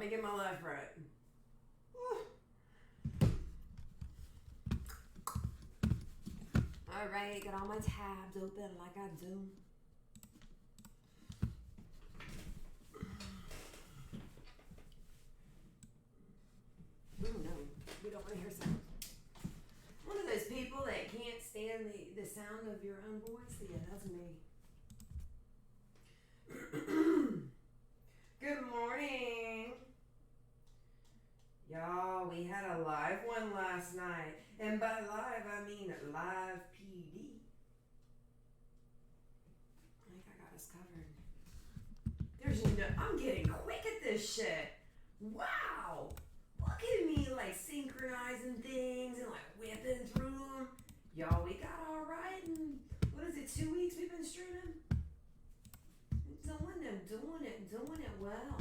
me get my life right. Alright, got all my tabs open like I do. Oh no, we don't want to hear sound. One of those people that can't stand the sound of your own voice? Yeah, that's me. Good morning. Y'all, we had a live one last night. And by live, I mean live PD. I think I got us covered. I'm getting quick at this shit. Wow. Look at me like synchronizing things and like whipping through them. Y'all, we got all right in, what is it, 2 weeks we've been streaming? Doing it well.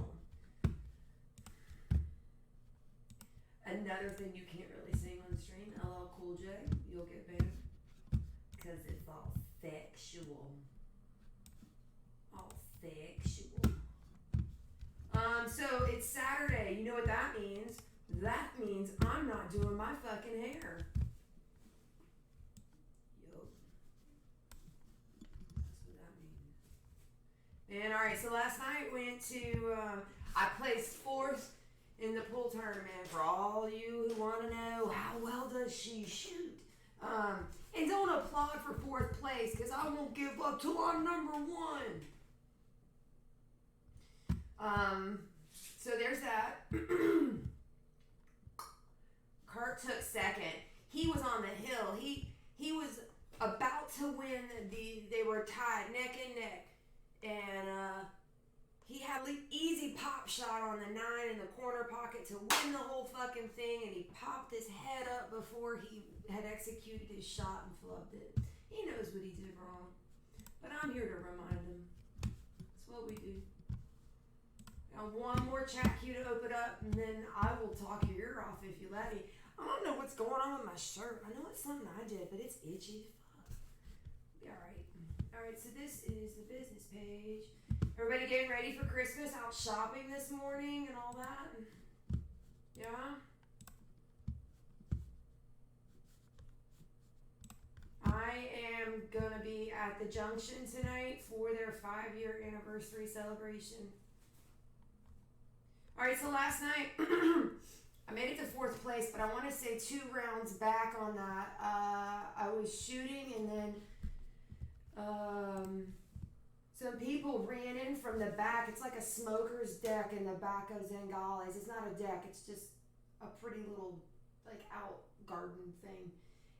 Another thing you can't really sing on stream, LL Cool J, you'll get banned. Because it's all sexual. All sexual. So it's Saturday. You know what that means? That means I'm not doing my fucking hair. Yup. That's what that means. And alright, so last night went to, I placed fourth in the pool tournament. For all you who want to know, how well does she shoot? And don't applaud for fourth place, because I won't give up till I'm number one. So there's that. Kurt took second. He was on the hill. He was about to win they were tied neck and neck. And he had an easy pop shot on the 9 in the corner pocket to win the whole fucking thing, and he popped his head up before he had executed his shot and flubbed it. He knows what he did wrong. But I'm here to remind him. That's what we do. Got one more chat queue to open up, and then I will talk your ear off if you let me. I don't know what's going on with my shirt. I know it's something I did, but it's itchy. Fuck. Be alright. Alright, so this is the business page. Everybody getting ready for Christmas, out shopping this morning and all that? Yeah? I am going to be at the Junction tonight for their 5-year anniversary celebration. Alright, so last night, I made it to fourth place, but I want to say 2 rounds back on that. I was shooting, and then some people ran in from the back. It's like a smoker's deck in the back of Zingales. It's not a deck, it's just a pretty little like out garden thing.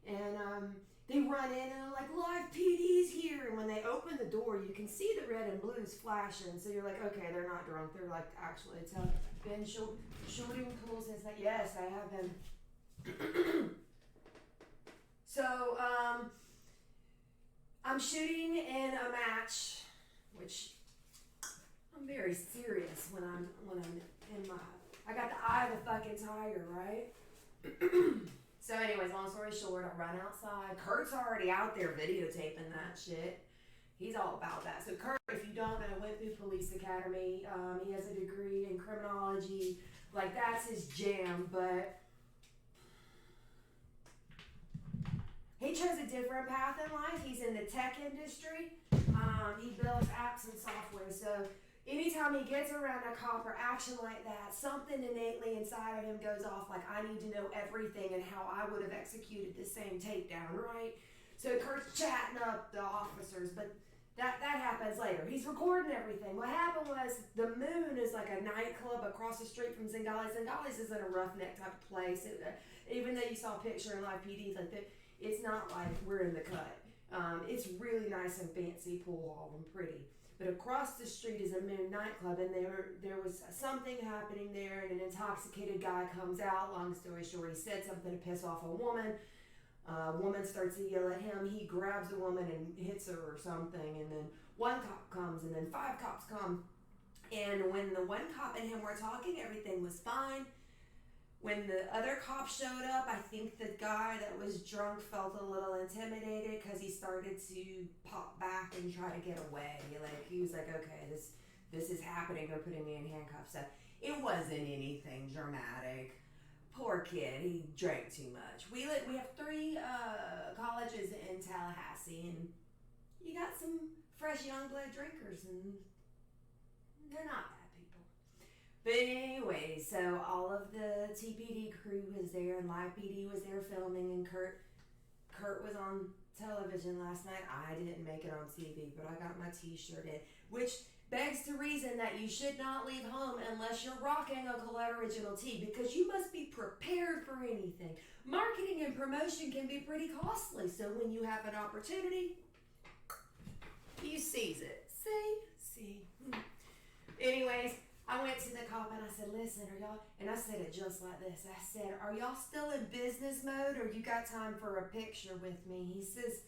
And they run in and they're like, live PD's here. And when they open the door, you can see the red and blues flashing. So you're like, okay, they're not drunk. They're like, actually, it's been shooting pool since that. Yes, I have been. So I'm shooting in a match, which I'm very serious when I'm in my. I got the eye of the fucking tiger, right? So anyways, long story short, I run outside. Kurt's already out there videotaping that shit. He's all about that. So Kurt, if you don't know, went through police academy. He has a degree in criminology. Like, that's his jam, but he chose a different path in life. He's in the tech industry. He builds apps and software. So anytime he gets around a cop or action like that, something innately inside of him goes off like, I need to know everything and how I would have executed the same takedown, right? So Kurt's chatting up the officers, but that happens later. He's recording everything. What happened was, the Moon is like a nightclub across the street from Zingales. Zingales is in a roughneck type of place. Even though you saw a picture in live PD, like that, it's not like we're in the cut. It's really nice and fancy pool hall and pretty. But across the street is a Moon nightclub, and there was something happening there, and an intoxicated guy comes out. Long story short, he said something to piss off a woman. Woman starts to yell at him. He grabs a woman and hits her or something, and then 1 cop comes, and then 5 cops come. And when the 1 cop and him were talking, everything was fine. When the other cop showed up, I think the guy that was drunk felt a little intimidated because he started to pop back and try to get away. Like, he was like, okay, this is happening. They're putting me in handcuffs. So It wasn't anything dramatic. Poor kid, he drank too much. We have 3 colleges in Tallahassee, and you got some fresh young blood drinkers, and they're not bad people. But anyway, so all of the TPD crew was there, and Live PD was there filming, and Kurt was on television last night. I didn't make it on TV, but I got my t-shirt in, which begs the reason that you should not leave home unless you're rocking a Colette Original tee, because you must be prepared for anything. Marketing and promotion can be pretty costly, so when you have an opportunity, you seize it. See. Anyways, I went to the cop and I said, listen, are y'all, and I said it just like this. I said, are y'all still in business mode, or you got time for a picture with me? He says,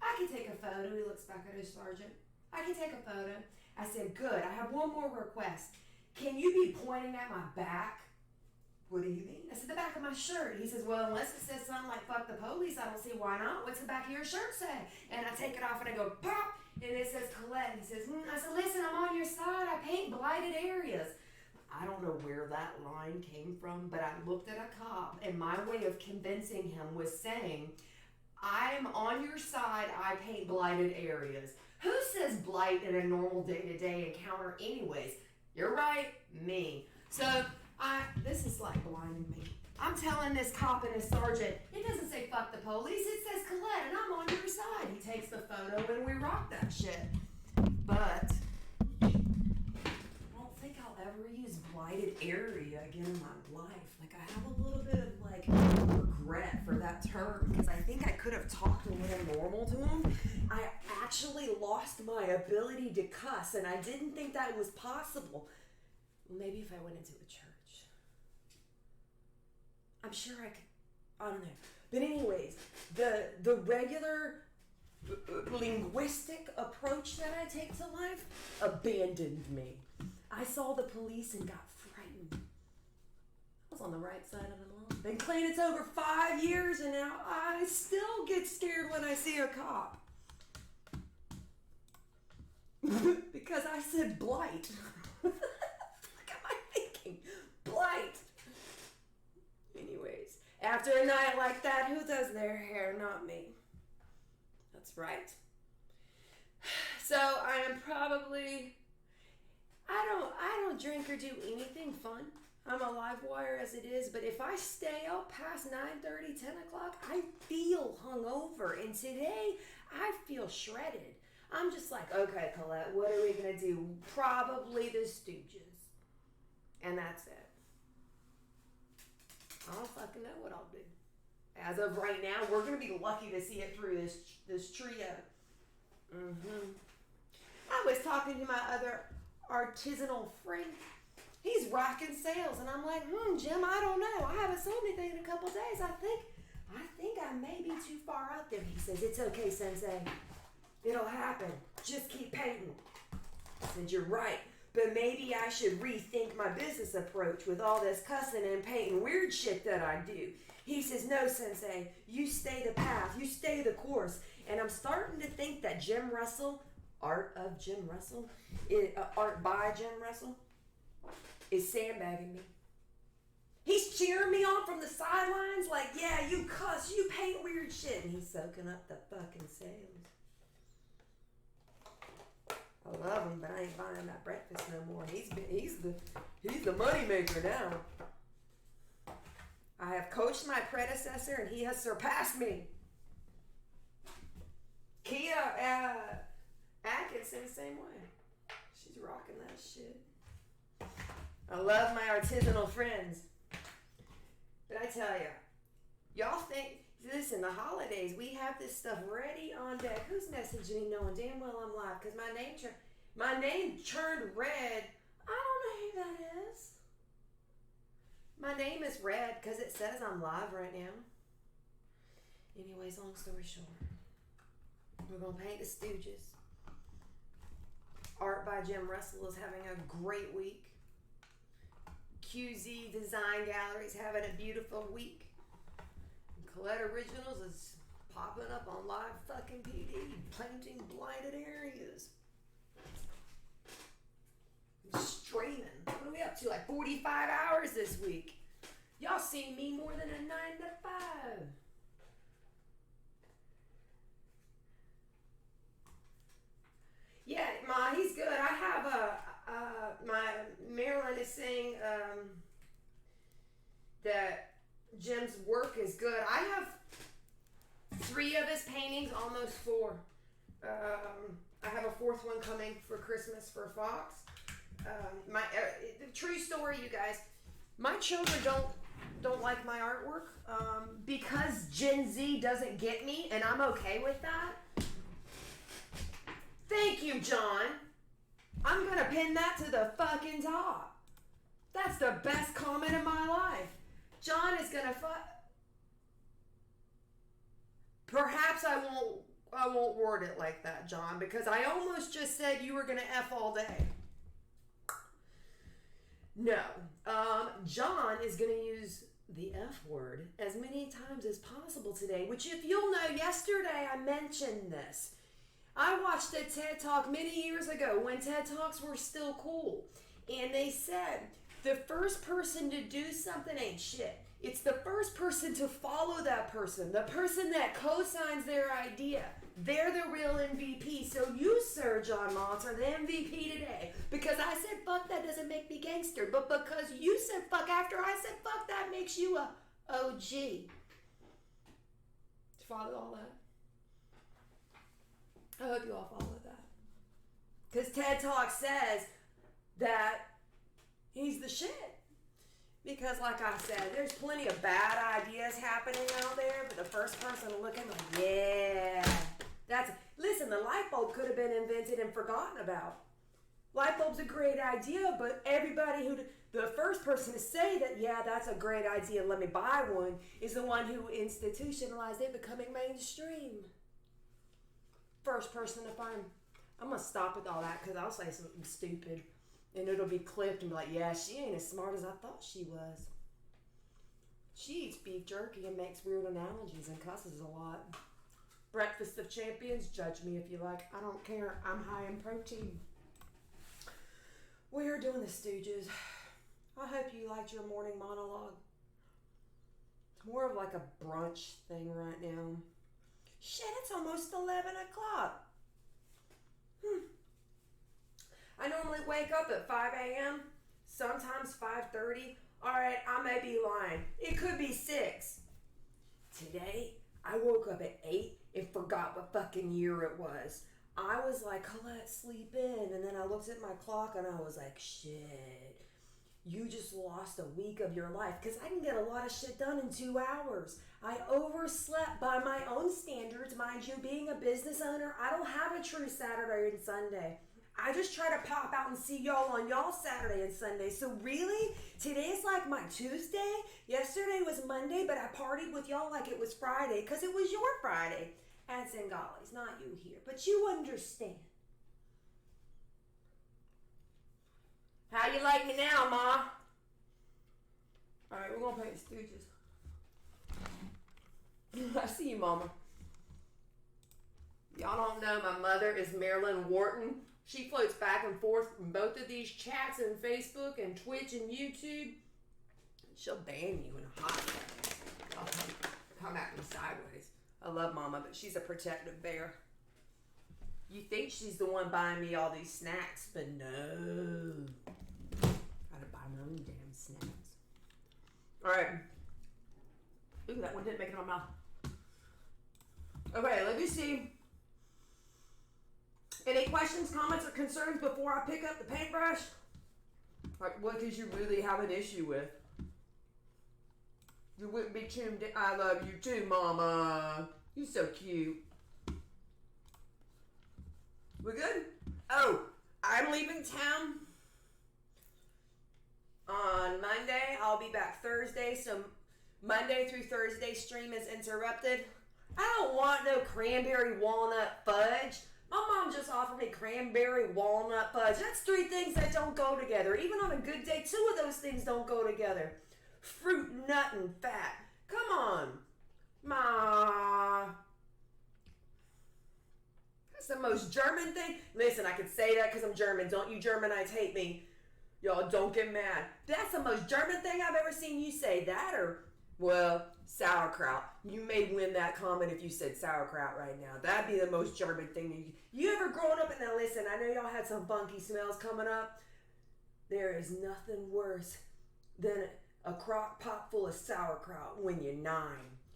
I can take a photo. He looks back at his sergeant. I can take a photo. I said, good. I have one more request. Can you be pointing at my back? What do you mean? I said, the back of my shirt. He says, well, unless it says something like fuck the police, I don't see why not. What's the back of your shirt say? And I take it off and I go, pop, and it says Colette. He says, I said, listen, I'm on your side. I paint blighted areas. I don't know where that line came from, but I looked at a cop, and my way of convincing him was saying, I'm on your side. I paint blighted areas. Who says blight in a normal day-to-day encounter anyways? You're right, me. So, this is like blinding me. I'm telling this cop and his sergeant, it doesn't say fuck the police, it says Colette, and I'm on your side. He takes the photo and we rock that shit. But I don't think I'll ever use blighted area again in my life. Like, I have a little bit of like regret for that term, because I think I could have talked a little normal to him. I actually lost my ability to cuss, and I didn't think that was possible. Maybe if I went into a church. I'm sure I could, I don't know. But anyways, the regular linguistic approach that I take to life abandoned me. I saw the police and got frightened. I was on the right side of the law. Been clean, it's over 5 years, and now I still get scared when I see a cop. Because I said blight. What am I thinking? Blight. Anyways, after a night like that, who does their hair? Not me. That's right. So I am probably, I don't drink or do anything fun. I'm a live wire as it is, but if I stay up past 9:30, 10 o'clock, I feel hungover. And today, I feel shredded. I'm just like, okay, Colette, what are we going to do? Probably the Stooges. And that's it. I don't fucking know what I'll do. As of right now, we're going to be lucky to see it through this trio. I was talking to my other artisanal friend. He's rocking sales, and I'm like, Jim, I don't know. I haven't sold anything in a couple days. I think I may be too far out there. He says, it's okay, Sensei. It'll happen. Just keep painting. I said, you're right. But maybe I should rethink my business approach with all this cussing and painting weird shit that I do. He says, no, Sensei, you stay the path, you stay the course. And I'm starting to think that Jim Russell, art by Jim Russell, is sandbagging me. He's cheering me on from the sidelines like, yeah, you cuss, you paint weird shit. And he's soaking up the fucking sales. I love him, but I ain't buying that breakfast no more. He's the money maker now. I have coached my predecessor, and he has surpassed me. Kia Atkinson, same way. She's rocking that shit. I love my artisanal friends. But I tell ya, y'all think, listen, the holidays, we have this stuff ready on deck. Who's messaging me knowing damn well I'm live? Because my name turned red. I don't know who that is. My name is red because it says I'm live right now. Anyways, long story short, we're going to paint the Stooges. Art by Jim Russell is having a great week. QZ Design Gallery is having a beautiful week. Colette Originals is popping up on live fucking PD, painting blighted areas. streaming. What are we up to? Like 45 hours this week. Y'all seen me more than a 9 to 5. Yeah, Ma, he's good. I have my Marilyn is saying that Jim's work is good. I have 3 of his paintings, almost 4. I have a 4th one coming for Christmas for Fox. True story, you guys. My children don't like my artwork because Gen Z doesn't get me, and I'm okay with that. Thank you, John. I'm gonna pin that to the fucking top. That's the best comment of my life. John is gonna Perhaps I won't word it like that, John, because I almost just said you were gonna F all day. No. John is gonna use the F word as many times as possible today, which, if you'll know, yesterday I mentioned this. I watched a TED Talk many years ago when TED Talks were still cool. And they said, the first person to do something ain't shit. It's the first person to follow that person, the person that co-signs their idea. They're the real MVP. So you, Sir John Moss, are the MVP today. Because I said fuck, that doesn't make me gangster. But because you said fuck after I said fuck, that makes you a OG. Did you follow all that? I hope you all followed that. Because TED Talk says that he's the shit. Because like I said, there's plenty of bad ideas happening out there, but the first person looking like, yeah, listen, the light bulb could have been invented and forgotten about. Light bulb's a great idea, but the first person to say that, yeah, that's a great idea, let me buy one, is the one who institutionalized it becoming mainstream. First person to find. I'm gonna stop with all that because I'll say something stupid and it'll be clipped and be like, yeah, she ain't as smart as I thought she was. She eats beef jerky and makes weird analogies and cusses a lot. Breakfast of Champions, judge me if you like. I don't care. I'm high in protein. We're doing the Stooges. I hope you liked your morning monologue. It's more of like a brunch thing right now. Shit, it's almost 11 o'clock. I normally wake up at 5 a.m., sometimes 5:30. All right, I may be lying. It could be 6. Today, I woke up at 8 and forgot what fucking year it was. I was like, Colette, sleep in. And then I looked at my clock and I was like, shit. You just lost a week of your life because I can get a lot of shit done in 2 hours. I overslept by my own standards. Mind you, being a business owner, I don't have a true Saturday and Sunday. I just try to pop out and see y'all on y'all Saturday and Sunday. So really, today's like my Tuesday. Yesterday was Monday, but I partied with y'all like it was Friday because it was your Friday at Zingali's, not you here. But you understand. How you like me now, Ma? Alright, we're gonna play the Stooges. I see you, Mama. Y'all don't know my mother is Marilyn Wharton. She floats back and forth from both of these chats and Facebook and Twitch and YouTube. She'll ban you in a hot second. Come at me sideways. I love Mama, but she's a protective bear. You think she's the one buying me all these snacks, but no. Gotta buy my own damn snacks. Alright. Ooh, that one didn't make it in my mouth. Okay, let me see. Any questions, comments, or concerns before I pick up the paintbrush? Like, what did you really have an issue with? You wouldn't be tuned in. I love you too, Mama. You're so cute. We good? Oh, I'm leaving town on Monday. I'll be back Thursday, so Monday through Thursday stream is interrupted. I don't want no cranberry walnut fudge. My mom just offered me cranberry walnut fudge. That's 3 things that don't go together. Even on a good day, 2 of those things don't go together. Fruit, nut, and fat. Come on. Ma. That's the most German thing. Listen, I could say that because I'm German. Don't you Germanites hate me. Y'all don't get mad. That's the most German thing I've ever seen you say. That or, well, sauerkraut. You may win that comment if you said sauerkraut right now. That'd be the most German thing. You ever grown up, and now listen, I know y'all had some funky smells coming up. There is nothing worse than a crock pot full of sauerkraut when you're 9.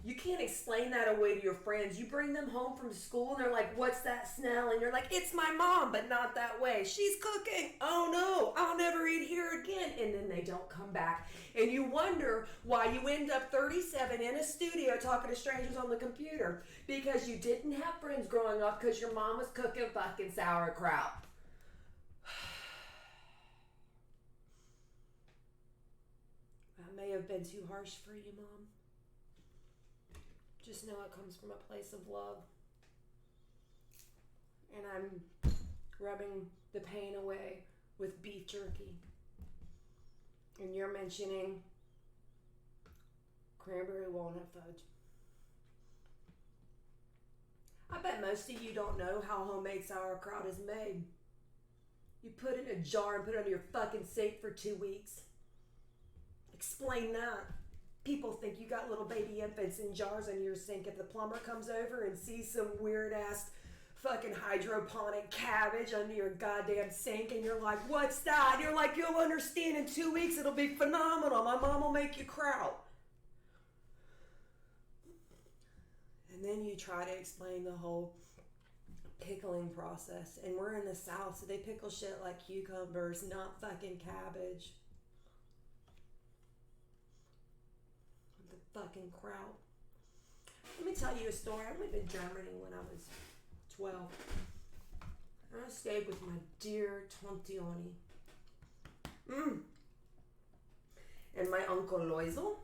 You can't explain that away to your friends. You bring them home from school and they're like, what's that smell? And you're like, it's my mom, but not that way. She's cooking. Oh no, I'll never eat here again. And then they don't come back. And you wonder why you end up 37 in a studio talking to strangers on the computer. Because you didn't have friends growing up because your mom was cooking fucking sauerkraut. I may have been too harsh for you, Mom. Just know it comes from a place of love. And I'm rubbing the pain away with beef jerky. And you're mentioning cranberry walnut fudge. I bet most of you don't know how homemade sauerkraut is made. You put it in a jar and put it under your fucking sink for 2 weeks. Explain that. People think you got little baby infants in jars under your sink. If the plumber comes over and sees some weird ass fucking hydroponic cabbage under your goddamn sink and you're like, what's that? You're like, you'll understand in 2 weeks, it'll be phenomenal. My mom will make you kraut. And then you try to explain the whole pickling process. And we're in the South, so they pickle shit like cucumbers, not fucking cabbage. Fucking kraut. Let me tell you a story. I lived in Germany when I was 12. I stayed with my dear Tante Oni. And my Uncle Loisel.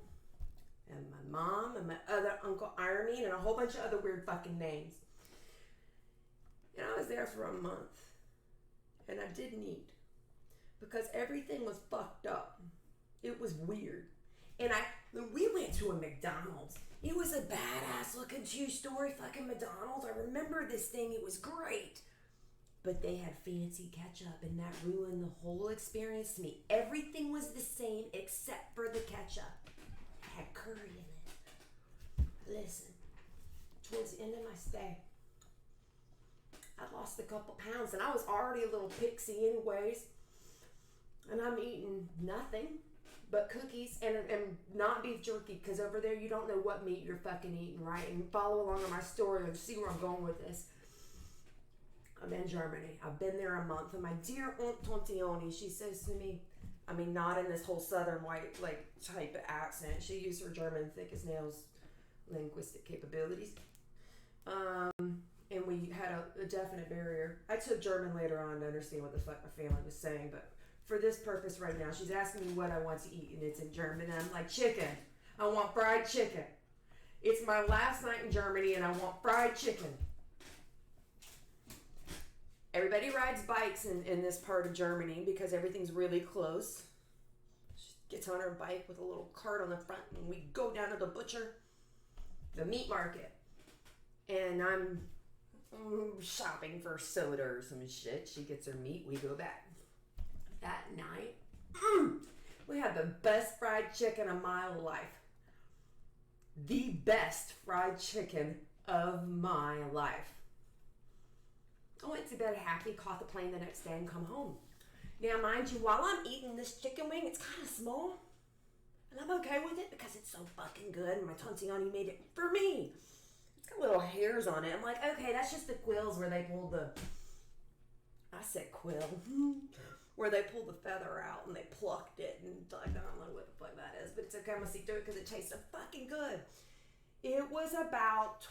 And my mom. And my other Uncle Irene. And a whole bunch of other weird fucking names. And I was there for a month. And I didn't eat. Because everything was fucked up. It was weird. And we went to a McDonald's. It was a badass looking 2-story fucking McDonald's. I remember this thing. It was great. But they had fancy ketchup and that ruined the whole experience to me. Everything was the same except for the ketchup. It had curry in it. Listen, towards the end of my stay, I lost a couple pounds and I was already a little pixie anyways. And I'm eating nothing but cookies and not beef jerky, because over there you don't know what meat you're fucking eating, right? And follow along on my story and see where I'm going with this. I'm in Germany. I've been there a month, and my dear Aunt Tontioni, she says to me, I mean, not in this whole southern white like type of accent. She used her German thick as nails linguistic capabilities. And we had a definite barrier. I took German later on to understand what the fuck my family was saying, but for this purpose right now, she's asking me what I want to eat, and it's in German. And I'm like, chicken. I want fried chicken. It's my last night in Germany, and I want fried chicken. Everybody rides bikes in this part of Germany because everything's really close. She gets on her bike with a little cart on the front, and we go down to the butcher, the meat market. And I'm shopping for soda or some shit. She gets her meat, we go back. That night, we had the best fried chicken of my life. The best fried chicken of my life. I went to bed happy, caught the plane the next day, and come home. Now, mind you, while I'm eating this chicken wing, it's kind of small. And I'm okay with it because it's so fucking good, and my Tontiani made it for me. It's got little hairs on it. I'm like, okay, that's just the quills where they pulled the... I said quill. Where they pulled the feather out and they plucked it, and I don't know what the fuck that is, but it's okay, I'm gonna see through it because it tastes so fucking good. It was about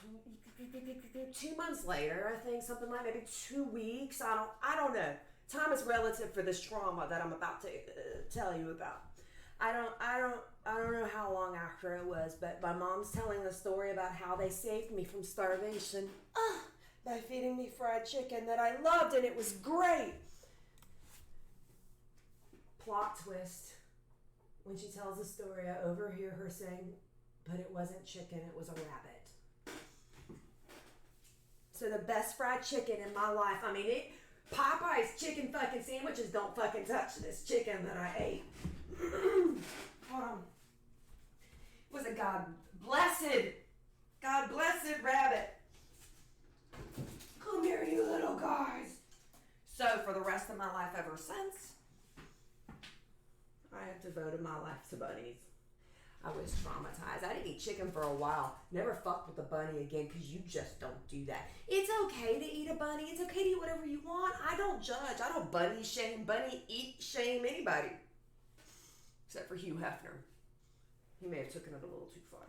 2 months later, I think, something like maybe 2 weeks. I don't know. Time is relative for this trauma that I'm about to tell you about. I don't know how long after it was, but my mom's telling a story about how they saved me from starvation by feeding me fried chicken that I loved, and it was great. Plot twist. When she tells the story, I overhear her saying, but it wasn't chicken, it was a rabbit. So the best fried chicken in my life, I mean, Popeye's chicken fucking sandwiches don't fucking touch this chicken that I ate. Hold on. It was a God blessed rabbit. Come here, you little guys. So for the rest of my life ever since, I have devoted my life to bunnies. I was traumatized. I didn't eat chicken for a while. Never fucked with a bunny again because you just don't do that. It's okay to eat a bunny. It's okay to eat whatever you want. I don't judge. I don't bunny shame, shame anybody. Except for Hugh Hefner. He may have taken it a little too far.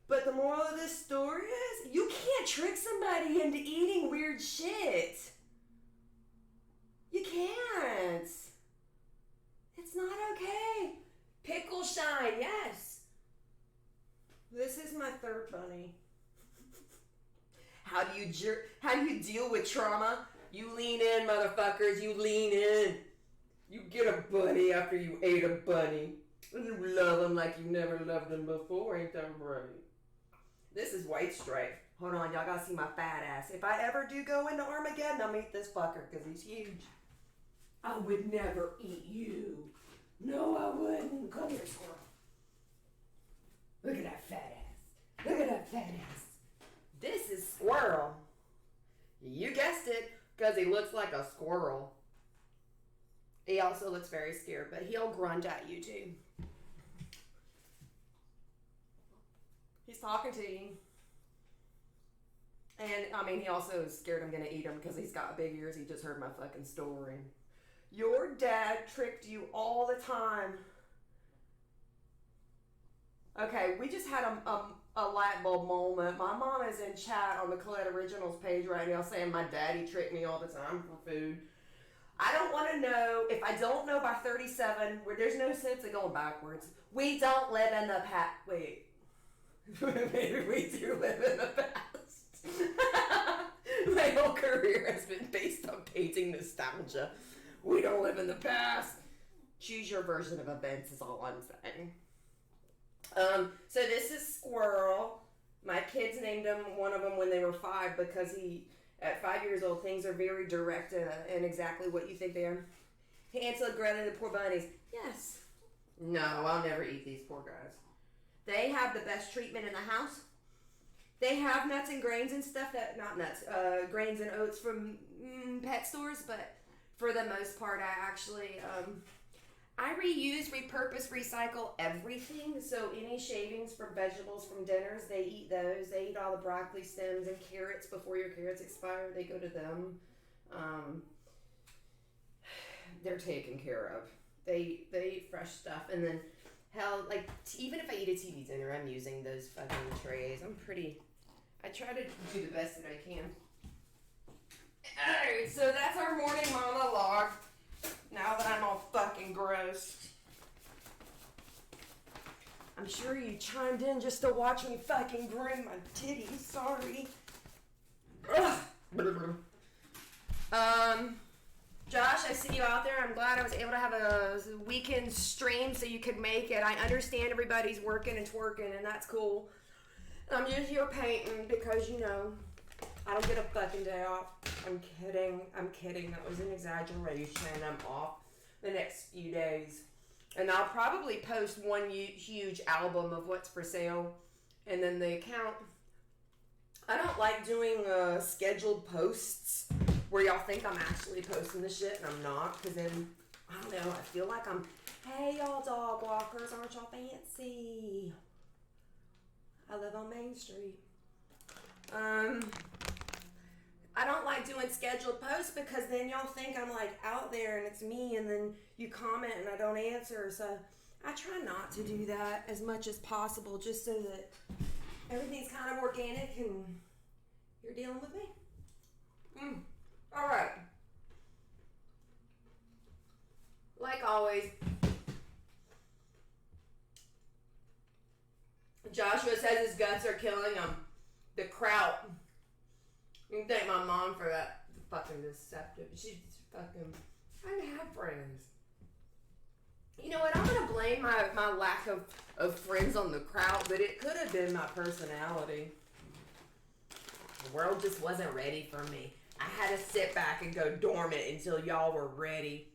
But the moral of this story is, you can't trick somebody into eating weird shit. You can't. It's not okay. Pickle shine, yes. This is my third bunny. How do you deal with trauma? You lean in, motherfuckers. You lean in. You get a bunny after you ate a bunny. And you love them like you never loved them before. Ain't that right? This is White Stripe. Hold on, y'all gotta see my fat ass. If I ever do go into Armageddon, I'll meet this fucker because he's huge. I would never eat you. No, I wouldn't. Come here, squirrel. Look at that fat ass. Look at that fat ass. This is Squirrel. You guessed it, because he looks like a squirrel. He also looks very scared, but he'll grunt at you too. He's talking to you. And, I mean, he also is scared I'm going to eat him because he's got big ears. He just heard my fucking story. Your dad tricked you all the time. Okay, we just had a light bulb moment. My mom is in chat on the Colette Originals page right now saying my daddy tricked me all the time for food. I don't want to know, if I don't know by 37, where there's no sense of going backwards. We don't live in the past. Wait. Maybe we do live in the past. My whole career has been based on painting nostalgia. We don't live in the past. Choose your version of events is all I'm saying. So this is Squirrel. My kids named him, one of them when they were 5, because at 5 years old, things are very direct and exactly what you think they are. Hansel and Gretel, the poor bunnies. Yes. No, I'll never eat these poor guys. They have the best treatment in the house. They have nuts and grains and stuff grains and oats from pet stores, but for the most part, I reuse, repurpose, recycle everything. So any shavings from vegetables from dinners, they eat those. They eat all the broccoli stems and carrots before your carrots expire. They go to them. They're taken care of. They eat fresh stuff. And then, hell, like, even if I eat a TV dinner, I'm using those fucking trays. I try to do the best that I can. Alright, so that's our morning monologue. Now that I'm all fucking gross. I'm sure you chimed in just to watch me fucking groom my titties. Sorry. Josh, I see you out there. I'm glad I was able to have a weekend stream so you could make it. I understand everybody's working and twerking, and that's cool. I'm just here painting because, I don't get a fucking day off. I'm kidding. That was an exaggeration. I'm off the next few days. And I'll probably post one huge album of what's for sale. And then the account. I don't like doing scheduled posts where y'all think I'm actually posting the shit and I'm not. Because then, I don't know, I feel like hey y'all dog walkers, aren't y'all fancy? I live on Main Street. I don't like doing scheduled posts because then y'all think I'm like out there and it's me and then you comment and I don't answer. So I try not to do that as much as possible just so that everything's kind of organic and you're dealing with me. All right. Like always, Joshua says his guts are killing him. The kraut. You can thank my mom for that. Fucking deceptive. She's fucking. I didn't have friends. You know what? I'm gonna blame my lack of friends on the kraut, but it could have been my personality. The world just wasn't ready for me. I had to sit back and go dormant until y'all were ready.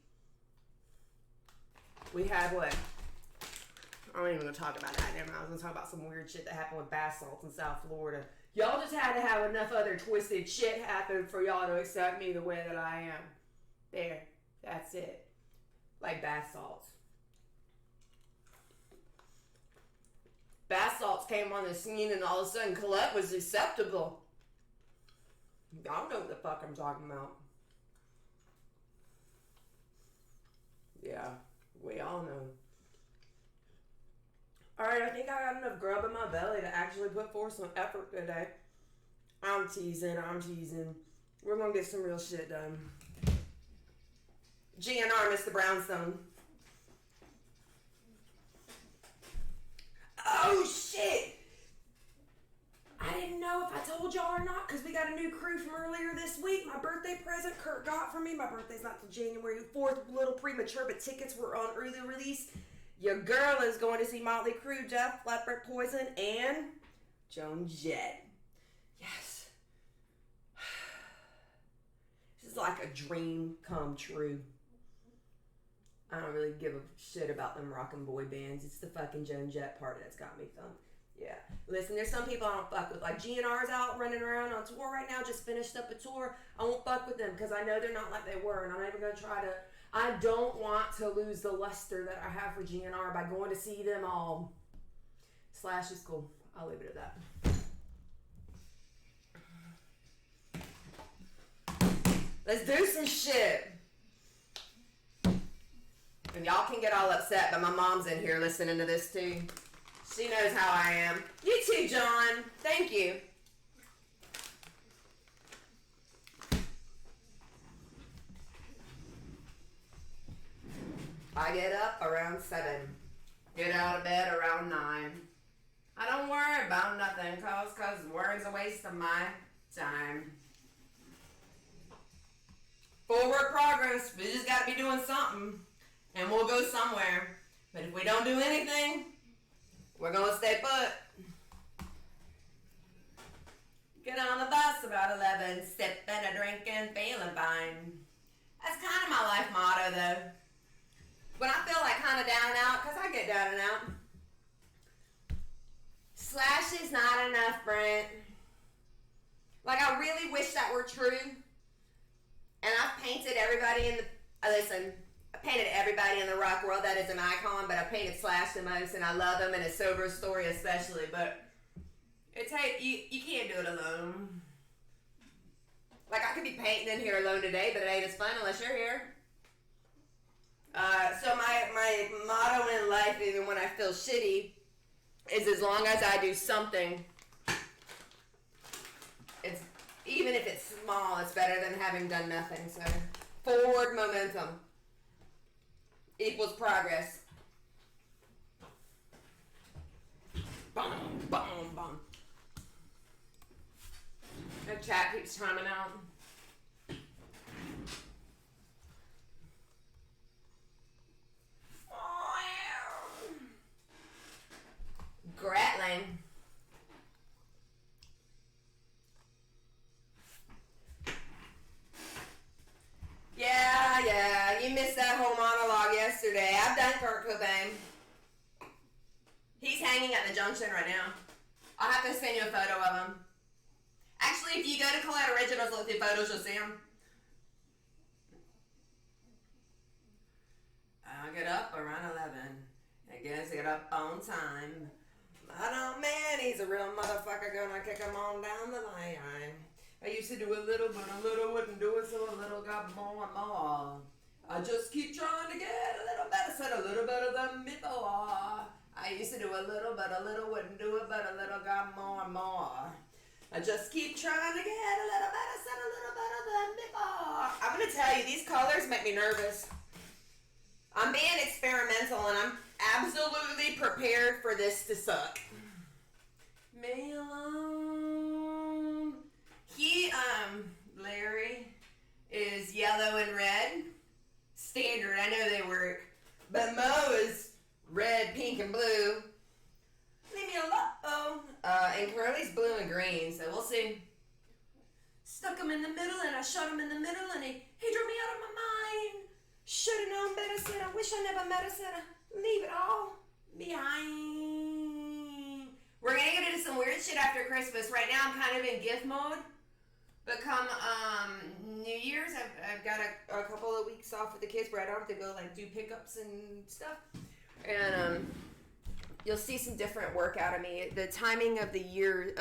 We had what? I don't even gonna talk about that. Never mind. I was gonna talk about some weird shit that happened with bath salts in South Florida. Y'all just had to have enough other twisted shit happen for y'all to accept me the way that I am. There. That's it. Like bath salts. Bath salts came on the scene and all of a sudden Colette was acceptable. Y'all know what the fuck I'm talking about. Yeah, we all know. Alright, I think I got enough grub in my belly to actually put forth some effort today. I'm teasing. We're gonna get some real shit done. GNR, Mr. Brownstone. Oh shit! I didn't know if I told y'all or not because we got a new crew from earlier this week. My birthday present Kurt got for me. My birthday's not till January 4th. A little premature, but tickets were on early release. Your girl is going to see Motley Crue, Jeff, Leppard, Poison, and Joan Jett. Yes. This is like a dream come true. I don't really give a shit about them rockin' boy bands. It's the fucking Joan Jett part that's got me thumped. Yeah. Listen, there's some people I don't fuck with. Like GNR's out running around on tour right now, just finished up a tour. I won't fuck with them because I know they're not like they were, and I'm not even going to try to. I don't want to lose the luster that I have for GNR by going to see them all. Slash is cool. I'll leave it at that. Let's do some shit. And y'all can get all upset, but my mom's in here listening to this too. She knows how I am. You too, John. Thank you. I get up around 7. Get out of bed around 9. I don't worry about nothing, cause worry's a waste of my time. Forward progress. We just gotta be doing something. And we'll go somewhere. But if we don't do anything, we're gonna stay put. Get on the bus about 11, sipping a drink and feeling fine. That's kind of my life motto though. When I feel like kind of down and out, because I get down and out. Slash is not enough, Brent. Like, I really wish that were true. And I've painted everybody in the... Listen, I painted everybody in the rock world that is an icon, but I painted Slash the most, and I love him, and his sober story especially, but... You can't do it alone. Like, I could be painting in here alone today, but it ain't as fun unless you're here. So my motto in life, even when I feel shitty, is as long as I do something, it's even if it's small, it's better than having done nothing. So forward momentum equals progress. Boom, boom, boom. The chat keeps chiming out. Gratling. Yeah, you missed that whole monologue yesterday. I've done Kurt Cobain. He's hanging at the junction right now. I'll have to send you a photo of him. Actually, if you go to Collette Originals, look through photos, you'll see him. I'll get up around 11. I guess get up on time. I don't, man, he's a real motherfucker, gonna kick him on down the line. I used to do a little, but a little wouldn't do it, so a little got more and more. I just keep trying to get a little better, said a little better than before. I used to do a little, but a little wouldn't do it, but a little got more and more. I just keep trying to get a little better, said a little better than before. I'm gonna tell you, these colors make me nervous. I'm being experimental, and I'm absolutely prepared for this to suck. Me alone. Larry is yellow and red. Standard, I know they work. But Mo is red, pink, and blue. Leave me alone. And Curly's blue and green, so we'll see. Stuck him in the middle and I shot him in the middle and he drove me out of my mind. Should've known better, said I wish I never met her, said I leave it all behind. We're gonna get into some weird shit after Christmas. Right now I'm kind of in gift mode. But come New Year's, I've got a couple of weeks off with the kids where I don't have to go like do pickups and stuff. And you'll see some different work out of me. The timing of the year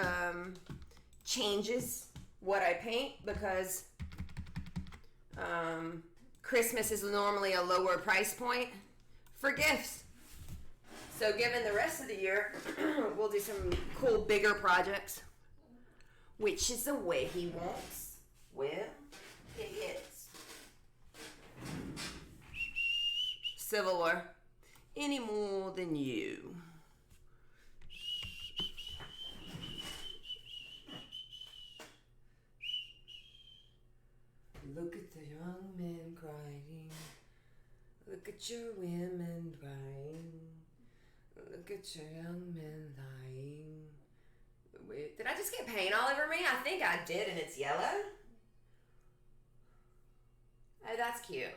changes what I paint because Christmas is normally a lower price point for gifts. So given the rest of the year, we'll do some cool bigger projects, which is the way he wants. Well, it is. Civil War. Any more than you. Look at the young men crying. Look at your women crying. Look at your young men lying. Wait, did I just get paint all over me? I think I did, and it's yellow. Oh, that's cute.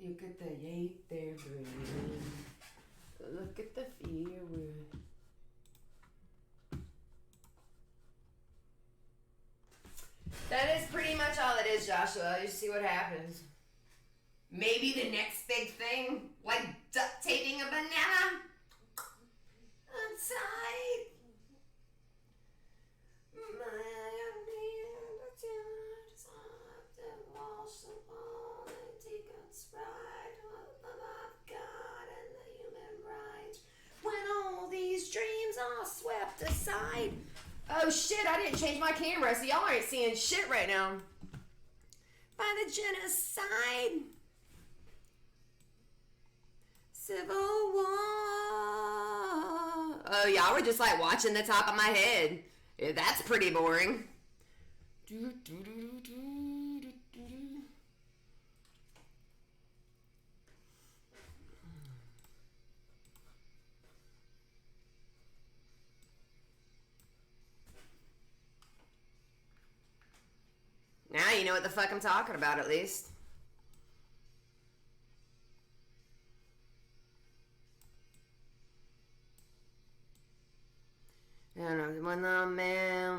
Look at the hate they're bringing. Look at the fear we're... That is pretty much all it is, Joshua. You see what happens. Maybe the next big thing, like duct taping a banana outside. When all these dreams are swept aside. Oh shit, I didn't change my camera, so y'all aren't seeing shit right now. By the genocide. Civil War. Oh, y'all were just like watching the top of my head. Yeah, that's pretty boring. Now you know what the fuck I'm talking about, at least. And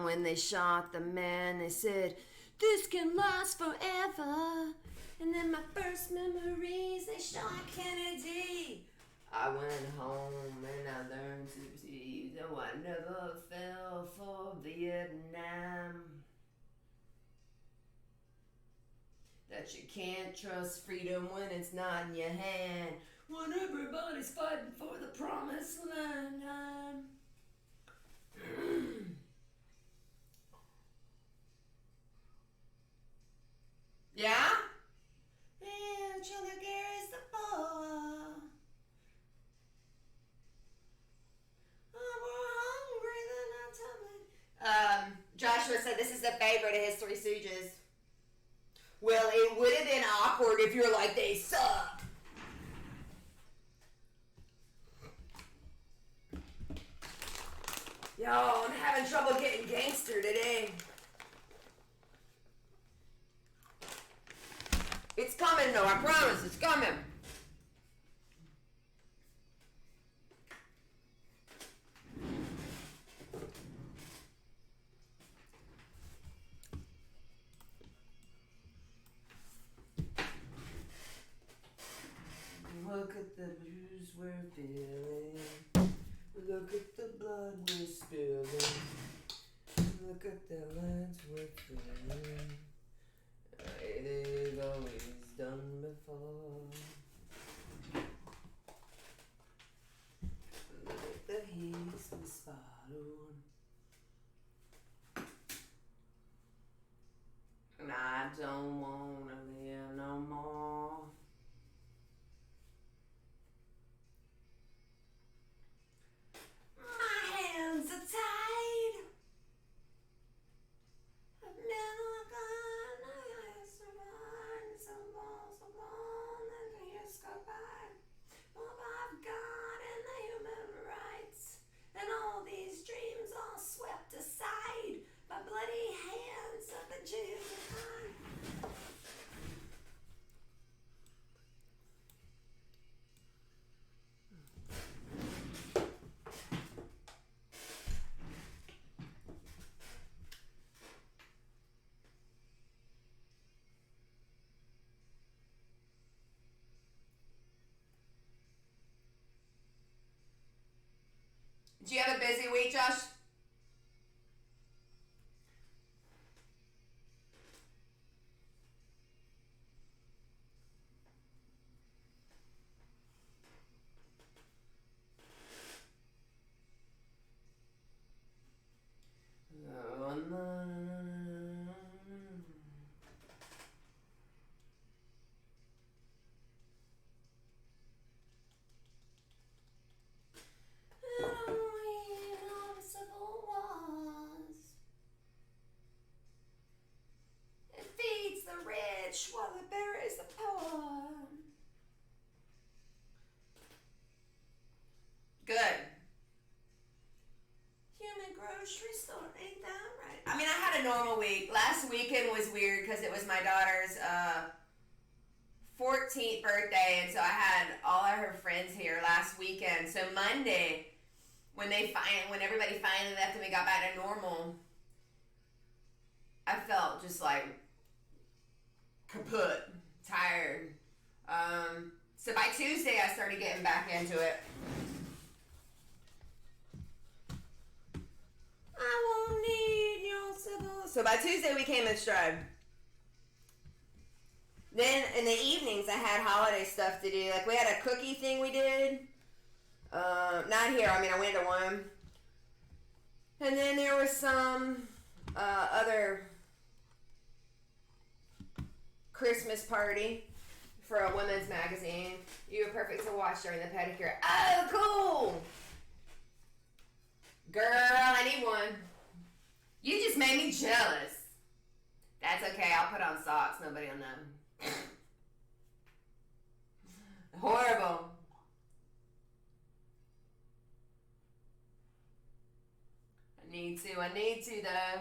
when they shot the man, they said, this can last forever. And then my first memories, they shot Kennedy. I went home and I learned to see, though I never fell for Vietnam. That you can't trust freedom when it's not in your hand. When everybody's fighting for the promised land. Yeah? Yeah, Chilla Gary's the boy. We're hungry, then I tell me. Joshua said this is the favorite of his Three Stooges. Well, it would have been awkward if you're like, they suck. Yo, I'm having trouble getting gangster today. It's coming though, I promise, it's coming. Look at the blues we're feeling. Look at the blood we're spilling. Look at the lines we're feeling. They've always done before. Look at the haze we spotted. And I don't wanna live no more. Hands are tied. I've never gone. I survived so long, and the years go by. Josh? Oh, no. It feeds the rich while it buries the poor. Good. Human grocery store, ain't that right? I mean, I had a normal week. Last weekend was weird because it was my daughter's 14th birthday, and so I had all of her friends here last weekend. So Monday, when everybody finally left and we got back to normal, I felt just like kaput, tired. So by Tuesday, I started getting back into it. I won't need your civil. So by Tuesday, we came in stride. Then in the evenings, I had holiday stuff to do. Like we had a cookie thing we did. Not here. I mean, I went to one. And then there was some other Christmas party for a women's magazine. You were perfect to watch during the pedicure. Oh, cool! Girl, I need one. You just made me jealous. That's okay. I'll put on socks. Nobody will know. Horrible. I need to though.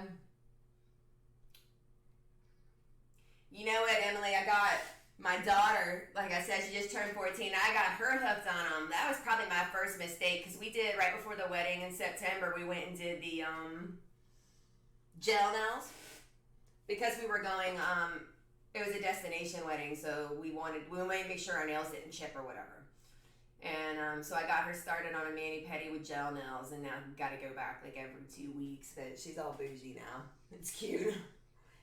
You know what, Emily? I got my daughter, like I said, she just turned 14. I got her hooked on them. That was probably my first mistake because we did, right before the wedding in September, we went and did the gel nails because we were going, it was a destination wedding, so we wanted to make sure our nails didn't chip or whatever. And so I got her started on a mani-pedi with gel nails, and now I've got to go back like every 2 weeks, but she's all bougie now. It's cute.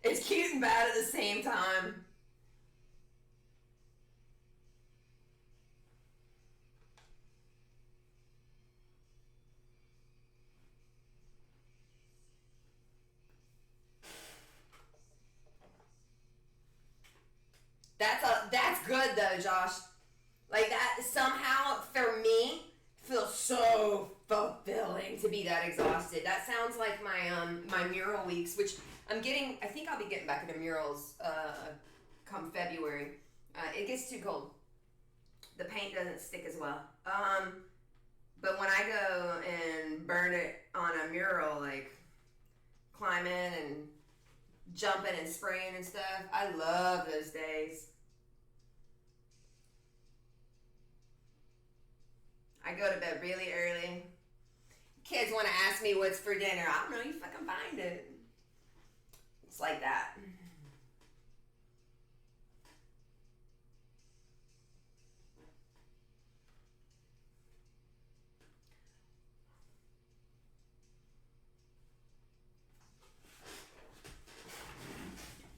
It's cute and bad at the same time. That's good though, Josh. Like that somehow for me feels so fulfilling to be that exhausted. That sounds like my mural weeks, which I'm getting. I think I'll be getting back into murals come February. It gets too cold. The paint doesn't stick as well. But when I go and burn it on a mural, like climbing and jumping and spraying and stuff, I love those days. I go to bed really early. Kids want to ask me what's for dinner. I don't know, you fucking find it. It's like that.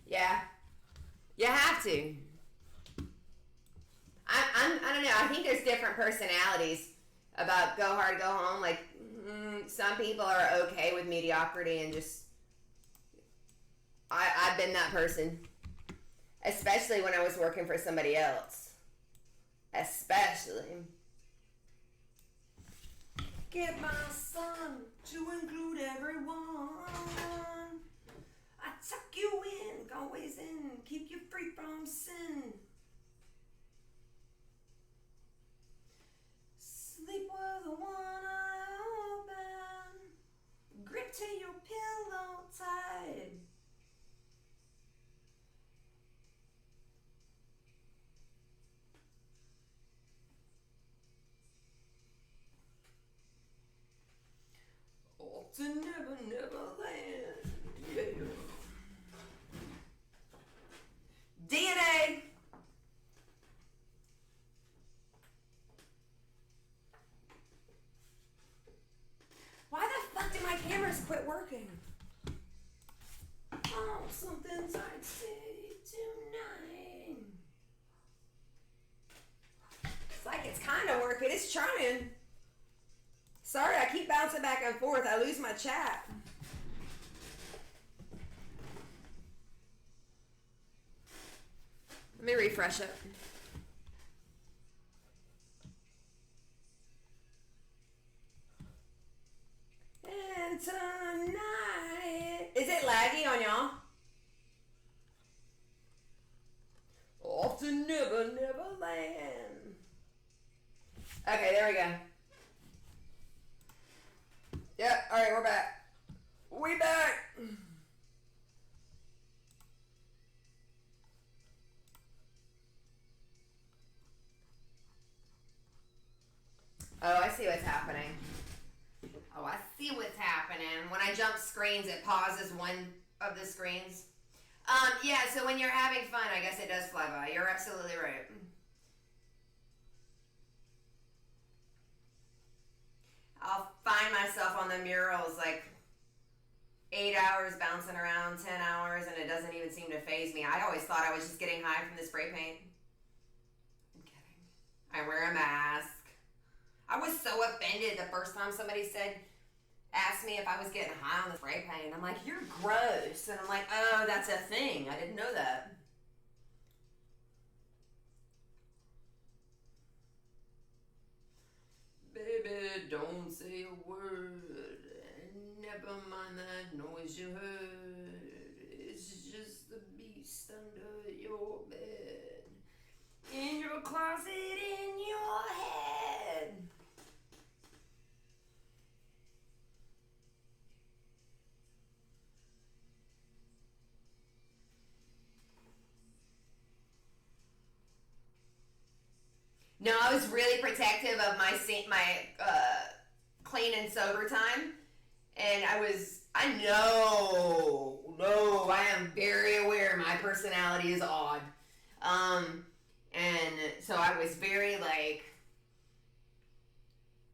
Yeah. You have to. I don't know. I think there's different personalities about go hard, go home. Like, some people are okay with mediocrity and just... I've been that person. Especially when I was working for somebody else. Especially. Get my son to include everyone. I tuck you in, always in, keep you free from sin. Sleep with the one eye open, grip to your pillow tight. Oh, to never land, yeah. DNA. Why the fuck something sexy tonight. It's like it's kind of working. It's trying. Sorry, I keep bouncing back and forth. I lose my chat. Let me refresh it. And tonight... Is it laggy on y'all? Off to Never, Never Land. Okay, there we go. Yep, alright, we're back. We back! Oh, I see what's happening. Oh, I see what's happening. When I jump screens, it pauses one of the screens. Yeah, so when you're having fun, I guess it does fly by. You're absolutely right. I'll find myself on the murals like 8 hours bouncing around, 10 hours, and it doesn't even seem to faze me. I always thought I was just getting high from the spray paint. I'm kidding. I wear a mask. I was so offended the first time somebody asked me if I was getting high on the spray paint. I'm like, you're gross. And I'm like, oh, that's a thing. I didn't know that. Baby, don't say a word. Never mind that noise you heard. It's just the beast under your bed. In your closet, in your head. No, I was really protective of my clean and sober time, and I am very aware my personality is odd, and so I was very I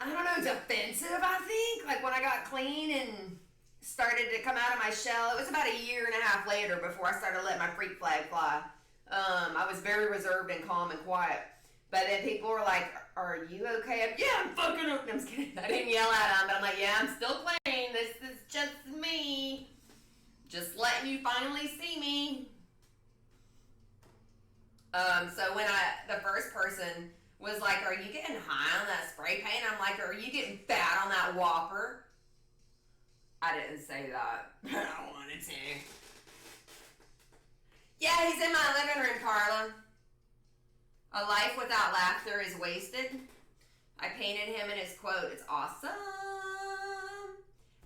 don't know, defensive. I think when I got clean and started to come out of my shell, it was about a year and a half later before I started letting my freak flag fly. I was very reserved and calm and quiet. But then people were like, are you okay? I'm fucking okay. I'm just kidding. I didn't yell at them, but I'm like, yeah, I'm still playing. This is just me. Just letting you finally see me. So when the first person was like, are you getting high on that spray paint? I'm like, are you getting fat on that Whopper? I didn't say that. I wanted to. Yeah, he's in my living room, Carla. A life without laughter is wasted. I painted him in his quote. It's awesome.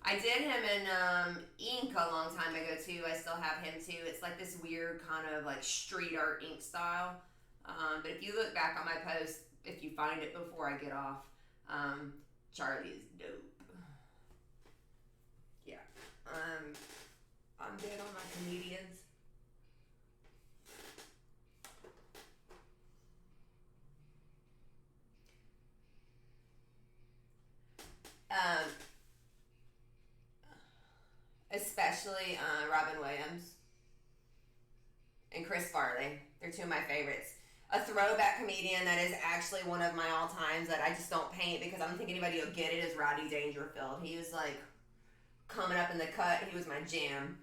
I did him in ink a long time ago too. I still have him too. It's like this weird kind of street art ink style. But if you look back on my post, if you find it before I get off, Charlie is dope. Yeah. I'm dead on my comedians. Especially Robin Williams and Chris Farley. They're two of my favorites. A throwback comedian that is actually one of my all-times that I just don't paint because I don't think anybody will get it is Rodney Dangerfield. He was coming up in the cut. He was my jam.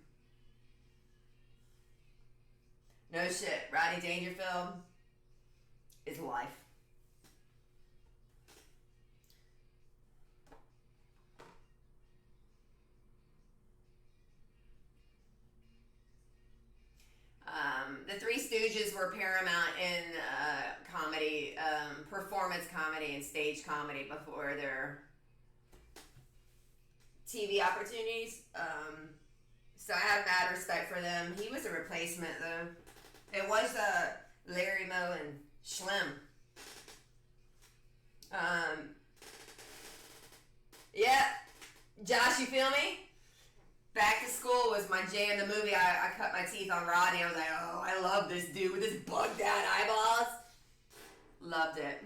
No shit. Rodney Dangerfield is life. The Three Stooges were paramount in comedy, performance comedy and stage comedy before their TV opportunities. So I have mad respect for them. He was a replacement though. It was Larry Moe and Schlim. Yeah, Josh, you feel me? Back to School was my jam. The movie, I cut my teeth on Rodney. I was like, oh, I love this dude with his bugged out eyeballs. Loved it.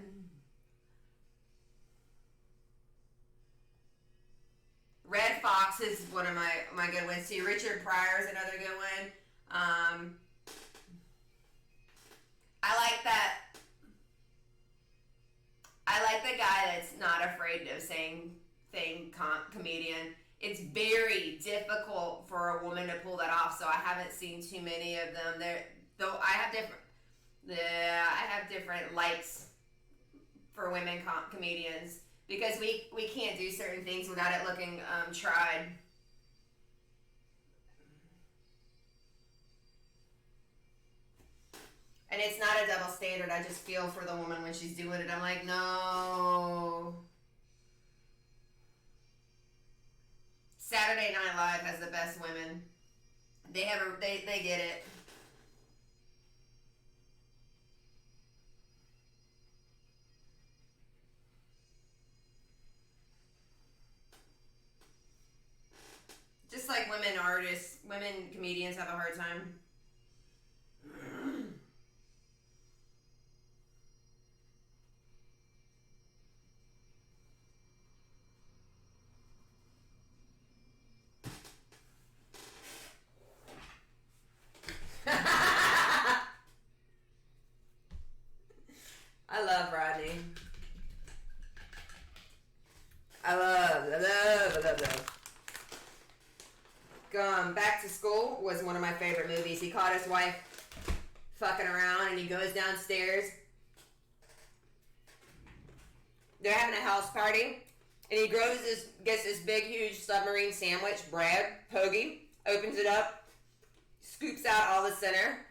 Red Fox is one of my good ones too. Richard Pryor is another good one. I like that. I like the guy that's not afraid of saying comedian. It's very difficult for a woman to pull that off, so I haven't seen too many of them. Though I have different likes for women comedians because we can't do certain things without it looking tried. And it's not a double standard. I just feel for the woman when she's doing it. I'm like, no. Saturday Night Live has the best women. They get it. Just like women artists, women comedians have a hard time. I love Rodney. I love. Back to School was one of my favorite movies. He caught his wife fucking around and he goes downstairs. They're having a house party and he gets this big huge submarine sandwich, bread, hoagie, opens it up, scoops out all the center,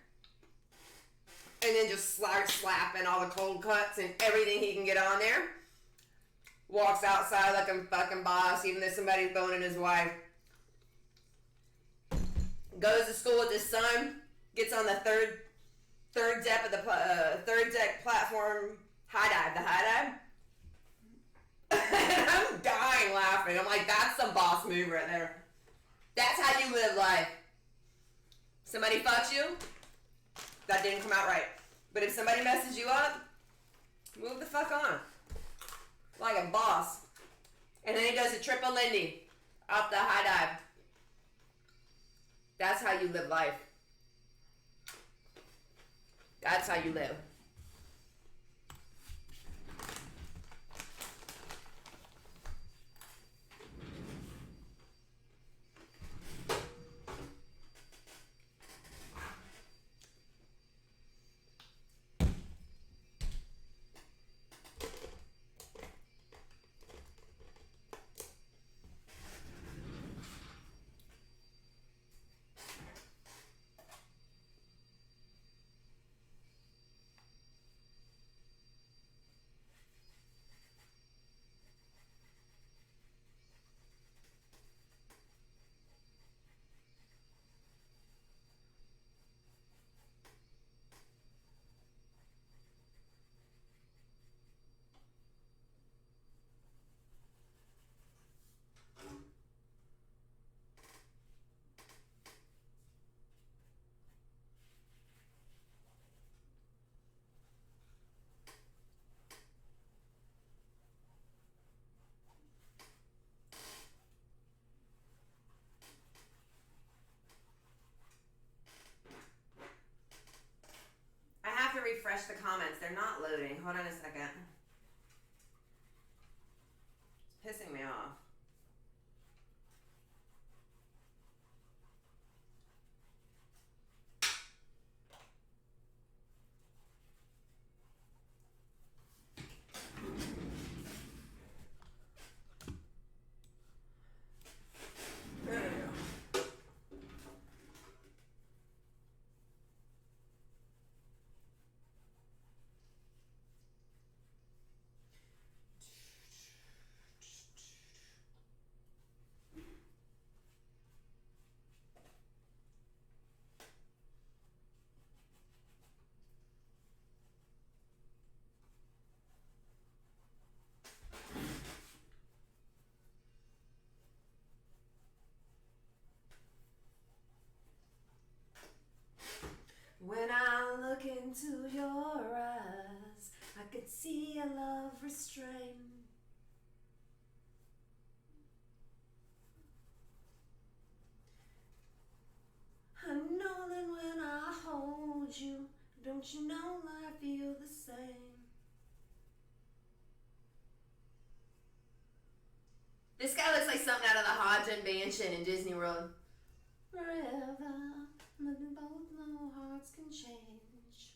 and then just starts slapping all the cold cuts and everything he can get on there. Walks outside like a fucking boss, even though somebody's boning his wife. Goes to school with his son. Gets on the third deck of the third deck platform high dive. The high dive. And I'm dying laughing. I'm like, that's some boss move right there. That's how you live life. Somebody fucks you. That didn't come out right. But if somebody messes you up, move the fuck on. Like a boss. And then he does a triple Lindy off the high dive. That's how you live life. That's how you live. Refresh the comments. They're not loading. Hold on a second. It's pissing me off. When I look into your eyes, I could see a love restrained. I know that Don't you know I feel the same? This guy looks like something out of the Haunted Mansion in Disney World. Forever, but we both know hearts can change.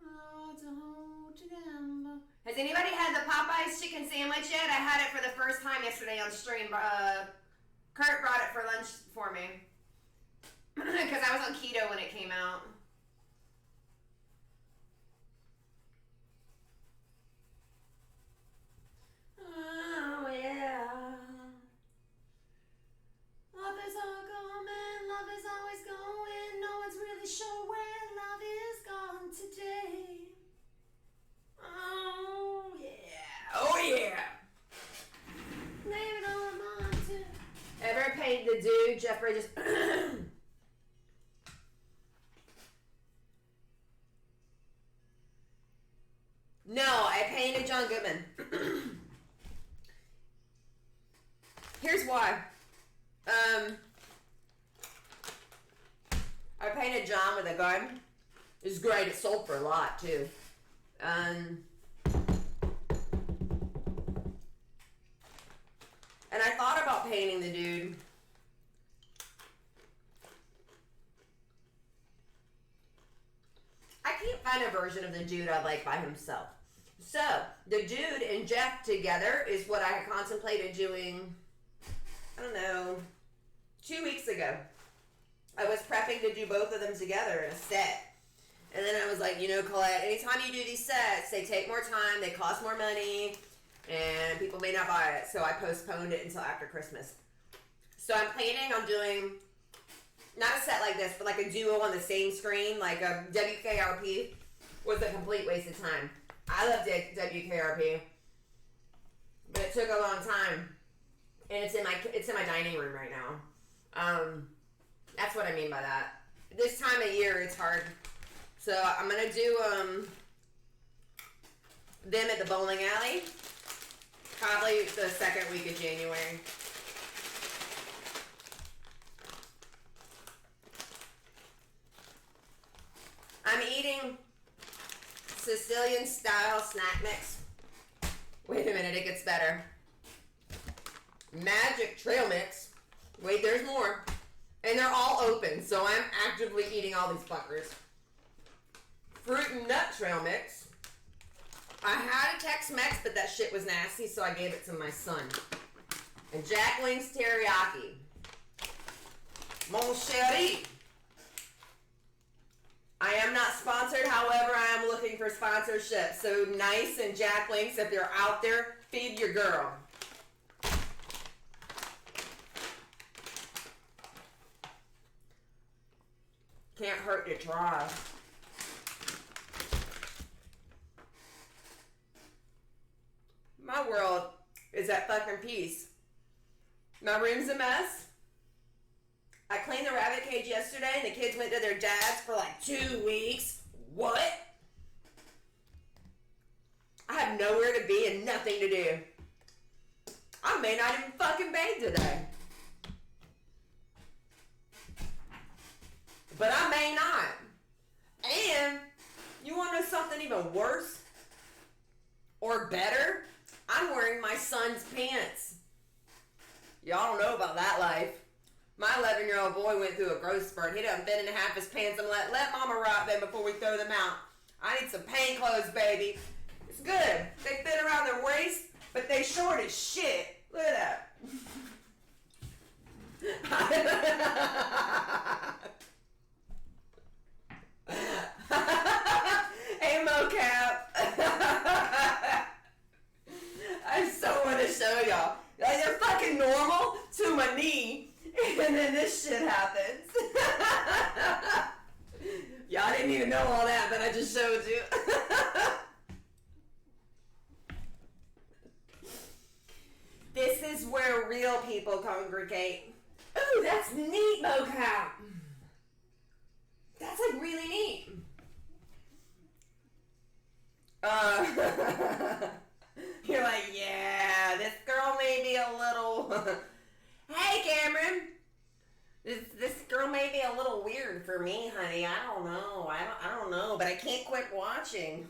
Oh, to hold together. Has anybody had the Popeyes chicken sandwich yet? I had it for the first time yesterday on stream. Kurt brought it for lunch for me. Because I was on keto when it came out. Oh, yeah. Love is all coming, love is always going. No one's really sure where love is gone today. Oh, yeah. Oh, yeah. Blame it on my monster. Ever paint the dude, Jeff Bridges? No, I painted John Goodman. Here's why. I painted John with a gun. It's great. It sold for a lot too. And I thought about painting the dude. I can't find a version of the dude I like by himself. So, the dude and Jeff together is what I had contemplated doing, I don't know, 2 weeks ago. I was prepping to do both of them together in a set. And then I was like, you know, Colette, anytime you do these sets, they take more time, they cost more money, and people may not buy it. So I postponed it until after Christmas. So I'm planning on doing, not a set like this, but like a duo on the same screen, like a WKRP was a complete waste of time. I love WKRP, but it took a long time, and it's in my dining room right now. That's what I mean by that. This time of year, it's hard. So I'm gonna do them at the bowling alley, probably the second week of January. I'm eating Sicilian style snack mix. Wait a minute, it gets better. Magic trail mix. Wait, there's more. And they're all open, so I'm actively eating all these fuckers. Fruit and nut trail mix. I had a Tex-Mex, but that shit was nasty, so I gave it to my son. And Jack Link's teriyaki. Mon chéri. I am not sponsored, however, I am looking for sponsorship. So Nice and Jack Links, if you're out there, feed your girl. Can't hurt to try. My world is at fucking peace. My room's a mess. I cleaned the rabbit cage yesterday and the kids went to their dad's for like 2 weeks. What? I have nowhere to be and nothing to do. I may not even fucking bathe today. But I may not. And you want to know something even worse? Or better? I'm wearing my son's pants. Y'all don't know about that life. My 11-year-old boy went through a growth spurt. He done been in half his pants and let mama rock them before we throw them out. I need some pain clothes, baby. It's good. They fit around their waist, but they short as shit. Look at that. Hey, mocap. I so want to show y'all. Like, they're fucking normal to my knee. And then this shit happens. Y'all didn't even know all that, but I just showed you. This is where real people congregate. Ooh, that's neat, mocap. That's like really neat. You're like, yeah, this girl may be a little... Hey, Cameron. This girl may be a little weird for me, honey. I don't know. I don't know, but I can't quit watching.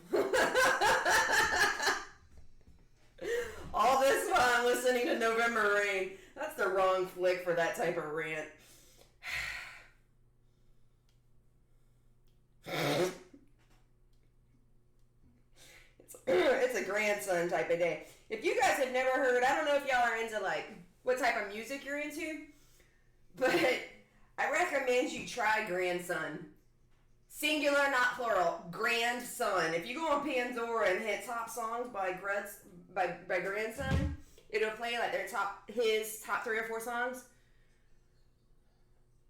All this while listening to November Rain. That's the wrong flick for that type of rant. It's a grandson type of day. If you guys have never heard, I don't know if y'all are into like what type of music you're into, but I recommend you try grandson. Singular, not plural. Grandson. If you go on Pandora and hit top songs by Grandson, it'll play like his top 3 or 4 songs.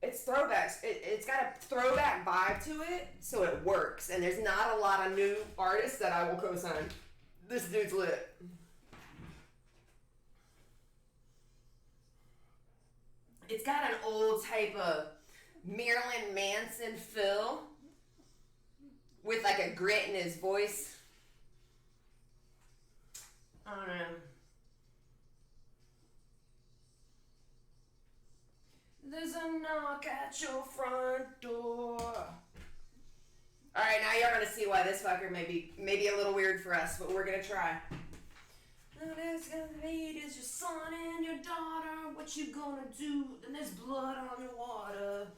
It's throwbacks. It's got a throwback vibe to it, so it works. And there's not a lot of new artists that I will co-sign. This dude's lit. It's got an old type of Marilyn Manson feel with like a grit in his voice. I don't know. There's a knock at your front door. Alright, now you're gonna see why this fucker may be a little weird for us, but we're gonna try. Now there's gonna be is your son and your daughter. What you gonna do? And there's blood on your water.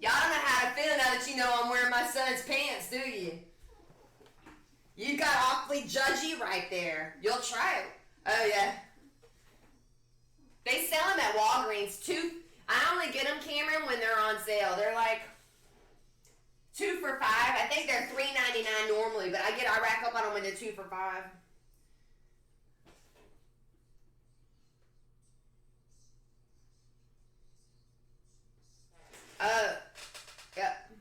Y'all don't know how to feel now that you know I'm wearing my son's pants, do you? You got awfully judgy right there. You'll try it. Oh, yeah. They sell them at Walgreens. I only get them, Cameron, when they're on sale. They're like 2 for $5. I think they're $3.99 normally, but I rack up on them when they're 2 for $5. Yep.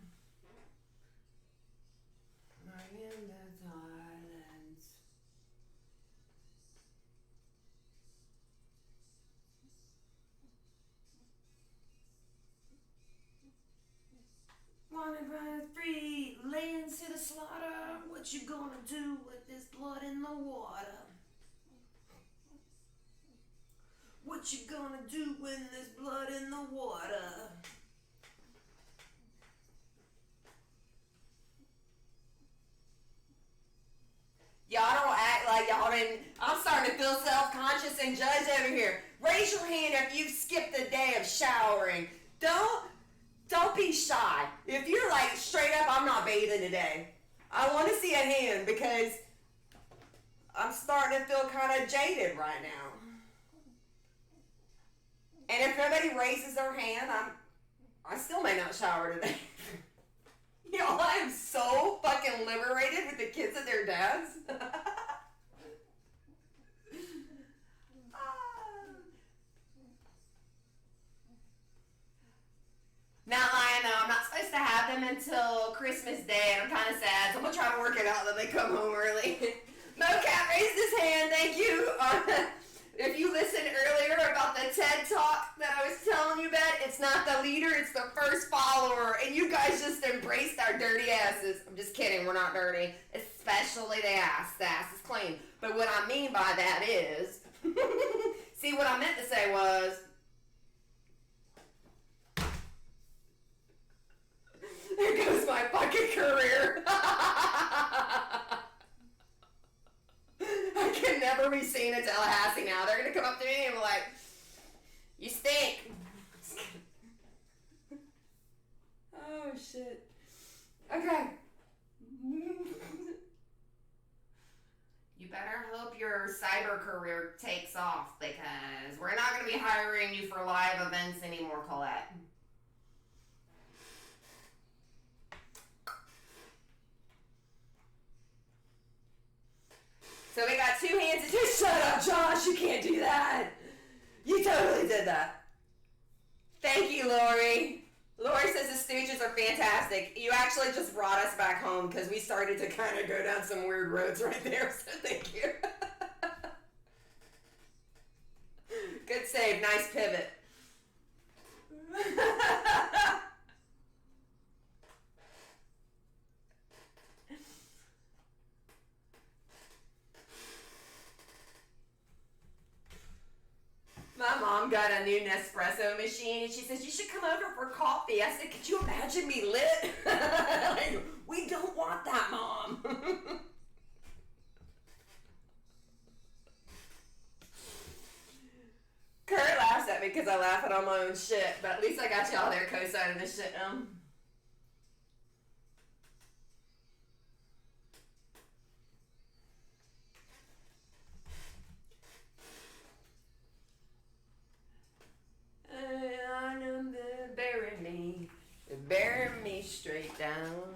Wanted by free, laying to the slaughter. What you gonna do with this blood in the water? What you gonna do when there's blood in the water? Y'all don't act like y'all didn't. I'm starting to feel self-conscious and judged over here. Raise your hand if you've skipped a day of showering. Don't be shy. If you're like straight up, I'm not bathing today. I want to see a hand because I'm starting to feel kind of jaded right now. And if nobody raises their hand, I still may not shower today. Y'all, I am so fucking liberated with the kids and their dads. Not lying though, I'm not supposed to have them until Christmas Day, and I'm kind of sad, so I'm gonna try to work it out that they come home early. Mocat raised his hand, thank you. If you listened earlier about the TED Talk that I was telling you about, it's not the leader, it's the first follower, and you guys just embraced our dirty asses. I'm just kidding, we're not dirty, especially the ass. The ass is clean. But what I mean by that is, see, what I meant to say was, there goes my fucking career. I can never be seen in Tallahassee now. They're going to come up to me and be like, you stink. Oh, shit. Okay. You better hope your cyber career takes off because we're not going to be hiring you for live events anymore, Colette. So we got 2 hands. Just shut up, Josh. You can't do that. You totally did that. Thank you, Lori. Lori says the Stooges are fantastic. You actually just brought us back home because we started to kind of go down some weird roads right there. So thank you. Good save. Nice pivot. mom got a new Nespresso machine, and she says, you should come over for coffee. I said, could you imagine me lit? Like, we don't want that, Mom. Kurt laughs at me because I laugh at all my own shit, but at least I got y'all there co-signing this shit now. Bury me straight down.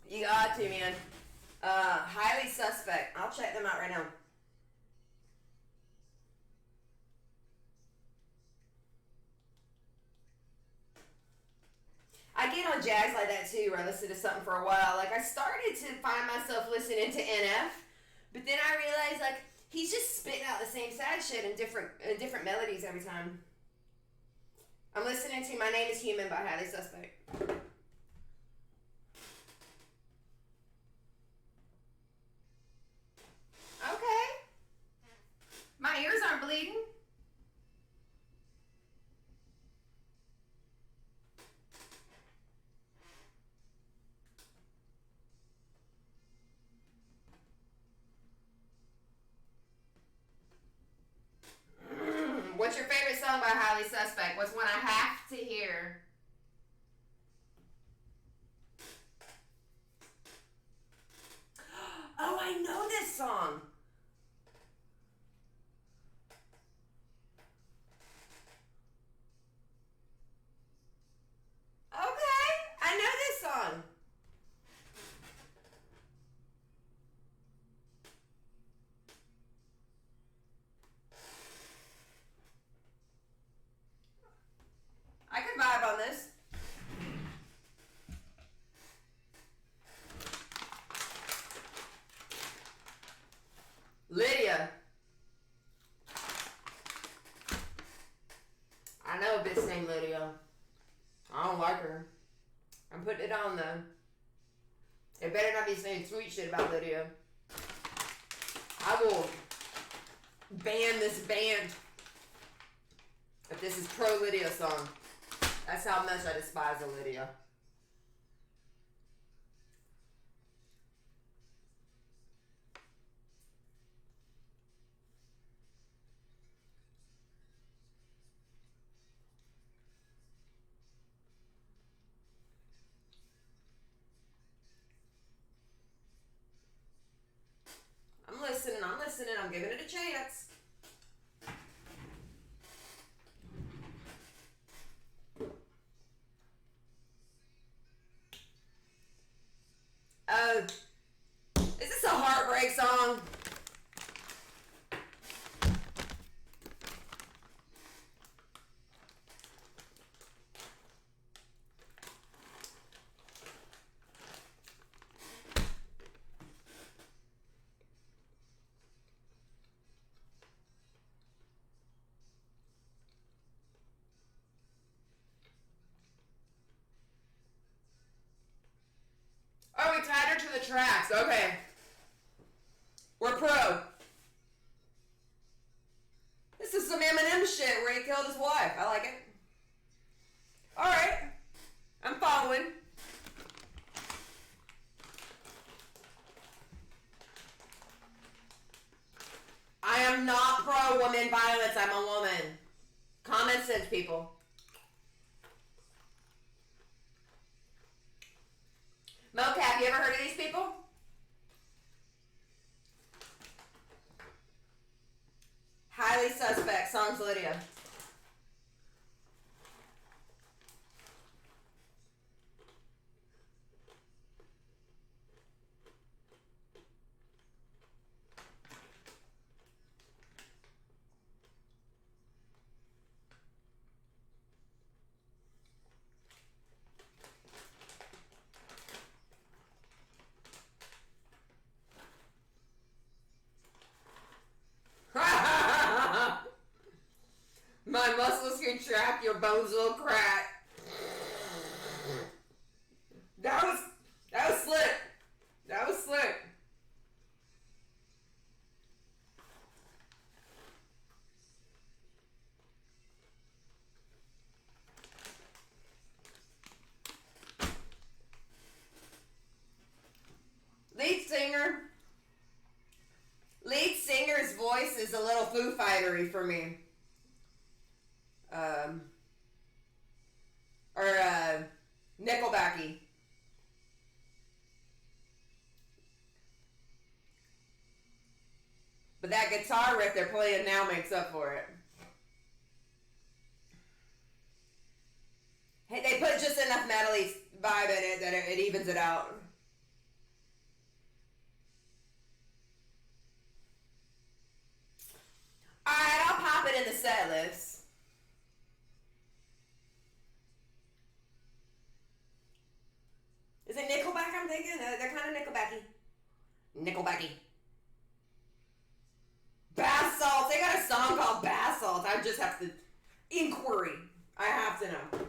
You got to, man. Highly Suspect. I'll check them out right now. I get on jazz like that too, where I listen to something for a while. Like, I started to find myself listening to NF, but then I realized, like, he's just spitting out the same sad shit in different melodies every time. I'm listening to My Name is Human by Highly Suspect. Okay. My ears aren't bleeding. What's your favorite song by Highly Suspect? What's one I have to hear? Oh, I know this song. Okay, I know this song. I could vibe on this. Lydia. I know a bitch named Lydia. I don't like her. I'm putting it on though. It better not be saying sweet shit about Lydia. I will ban this band if this is pro Lydia song. That's how much I despise Lydia. I'm listening, I'm giving it a chance. Is this a heartbreak song? Oh, we tied her to the tracks. Okay. We're pro. This is some Eminem shit where he killed his wife. I like it. Alright. I'm following. I am not pro woman violence. I'm a woman. Common sense, people. Mocap, you ever heard of these people? Highly Suspect, songs Lydia. contract, your bones will crack. That was slick. That was slick. Lead singer's voice is a little Foo Fightery for me. Nickelbacky. But that guitar riff they're playing now makes up for it. Hey, they put just enough metal-y vibe in it that it evens it out. Alright, I'll pop it in the set list. Is it Nickelback I'm thinking? They're kind of Nickelbacky. Nickelbacky. Bath salts. They got a song called Bath Salts. I just have to... Inquiry. I have to know.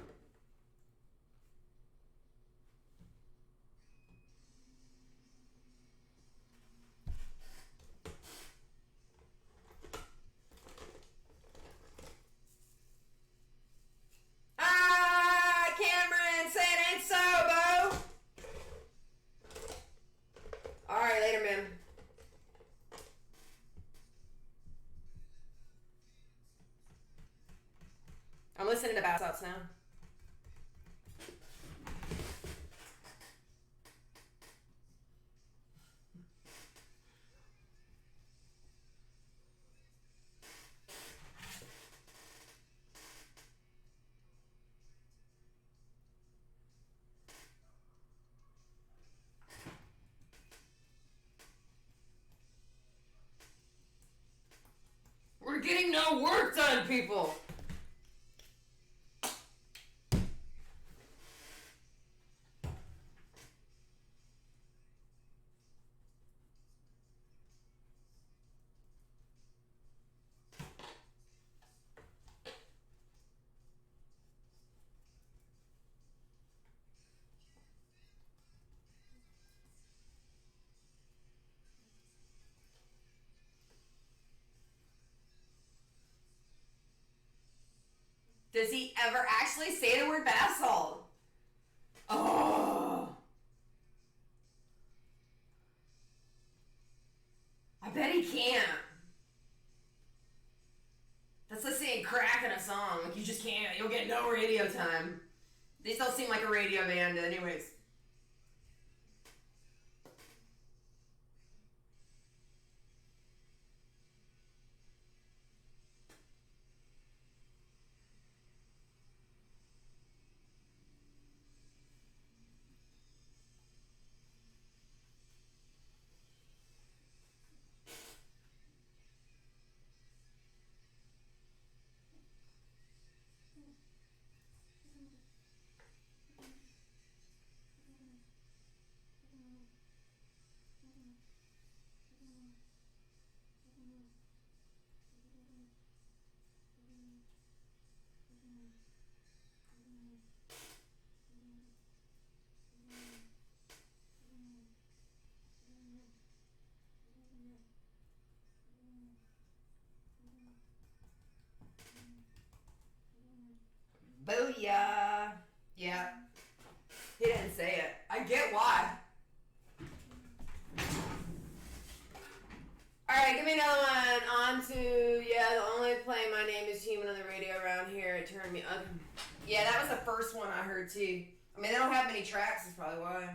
Cameron, say it ain't so, Bo. Alright, later, man. I'm listening to Bath Salts now. We're getting no work done, people. Does he ever actually say the word bath salt? Oh. I bet he can't. That's like saying crack in a song. Like, you just can't. You'll get no radio time. These don't seem like a radio band anyways. Booyah. Yeah. He didn't say it. I get why. Alright, give me another one. On to, yeah, the only play My Name is Human on the radio around here. It turned me ugly. Yeah, that was the first one I heard too. I mean, they don't have many tracks, is probably why.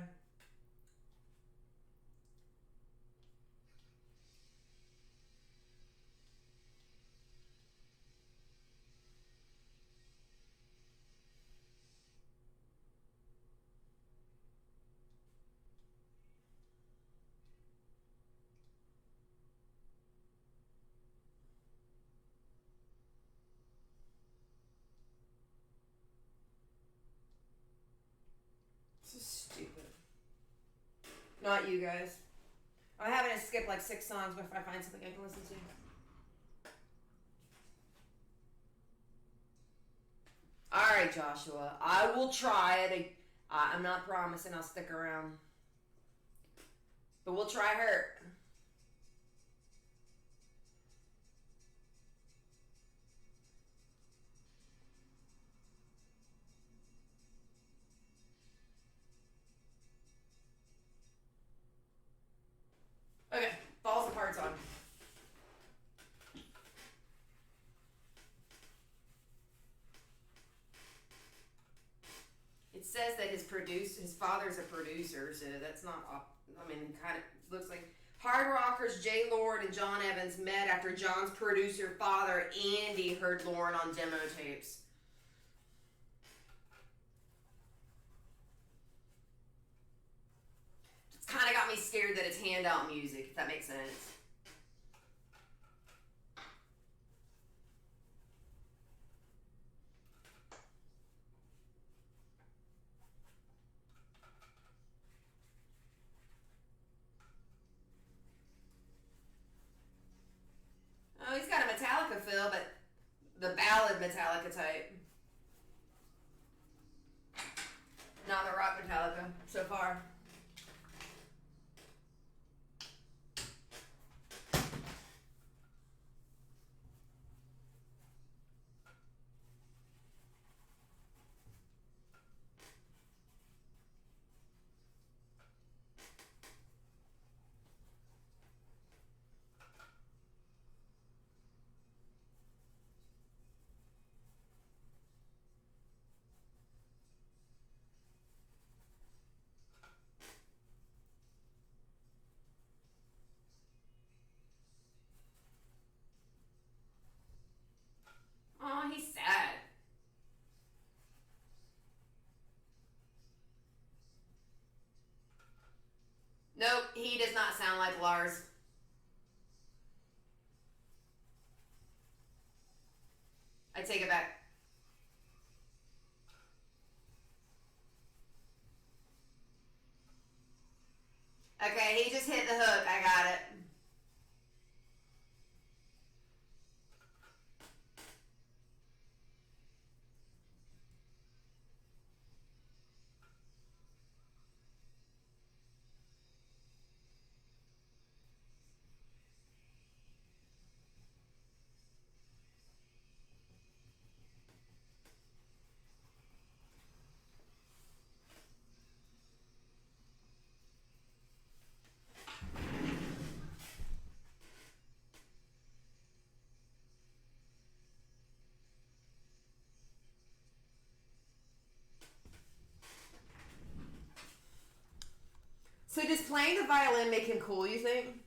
This is stupid. Not you guys. I'm having to skip like 6 songs before I find something I can listen to. right, Joshua. I will try it. I'm not promising I'll stick around. But we'll try her. Okay, falls apart's on. It says that his father's a producer, so that's not. I mean, kind of looks like hard rockers Jay Lord and John Evans met after John's producer father Andy heard Lauren on demo tapes. It's kind of got me scared that it's handout music, if that makes sense. Oh, he's got a Metallica feel, but the ballad Metallica type. Not the rock Metallica so far. Oh, he's sad. Nope, he does not sound like Lars. I take it back. Okay, he just hit the hook. I got it. So does playing the violin make him cool, you think?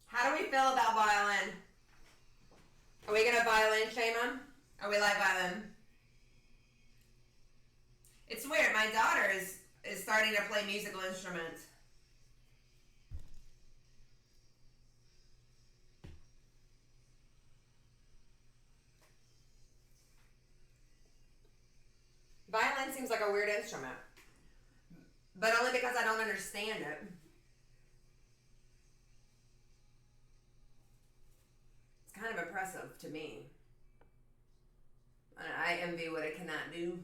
How do we feel about violin? Are we gonna violin shame him? Or we like violin? It's weird. My daughter is starting to play musical instruments. Violin seems like a weird instrument. But only because I don't understand it. It's kind of impressive to me. I envy what it cannot do.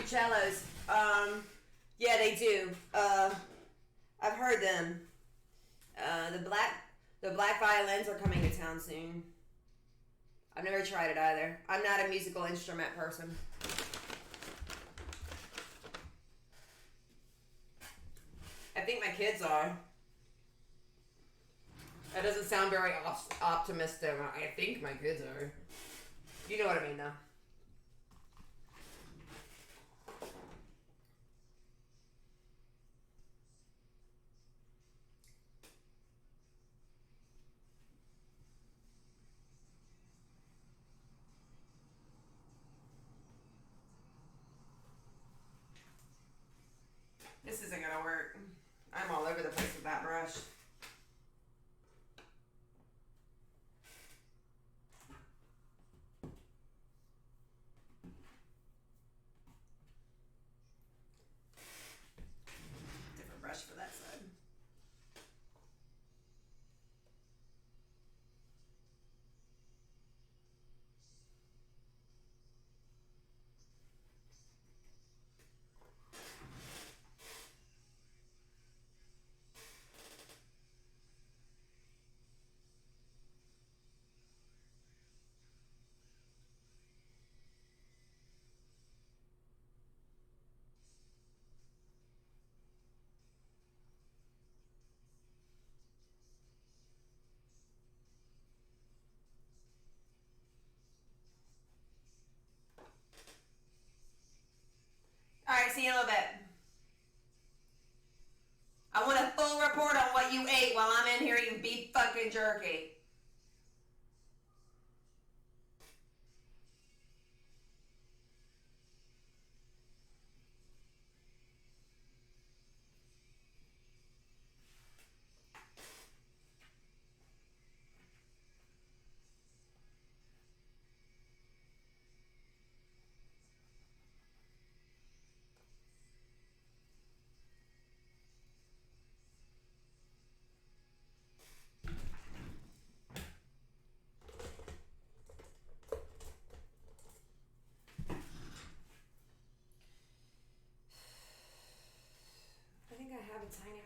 cellos. Yeah, they do. I've heard them. The black violins are coming to town soon. I've never tried it either. I'm not a musical instrument person. I think my kids are. That doesn't sound very optimistic. I think my kids are. You know what I mean, though. This isn't gonna work. I'm all over the place with that brush. Different brush for that side. Alright, see you in a little bit. I want a full report on what you ate while I'm in here eating beef fucking jerky. I think I have a tiny one.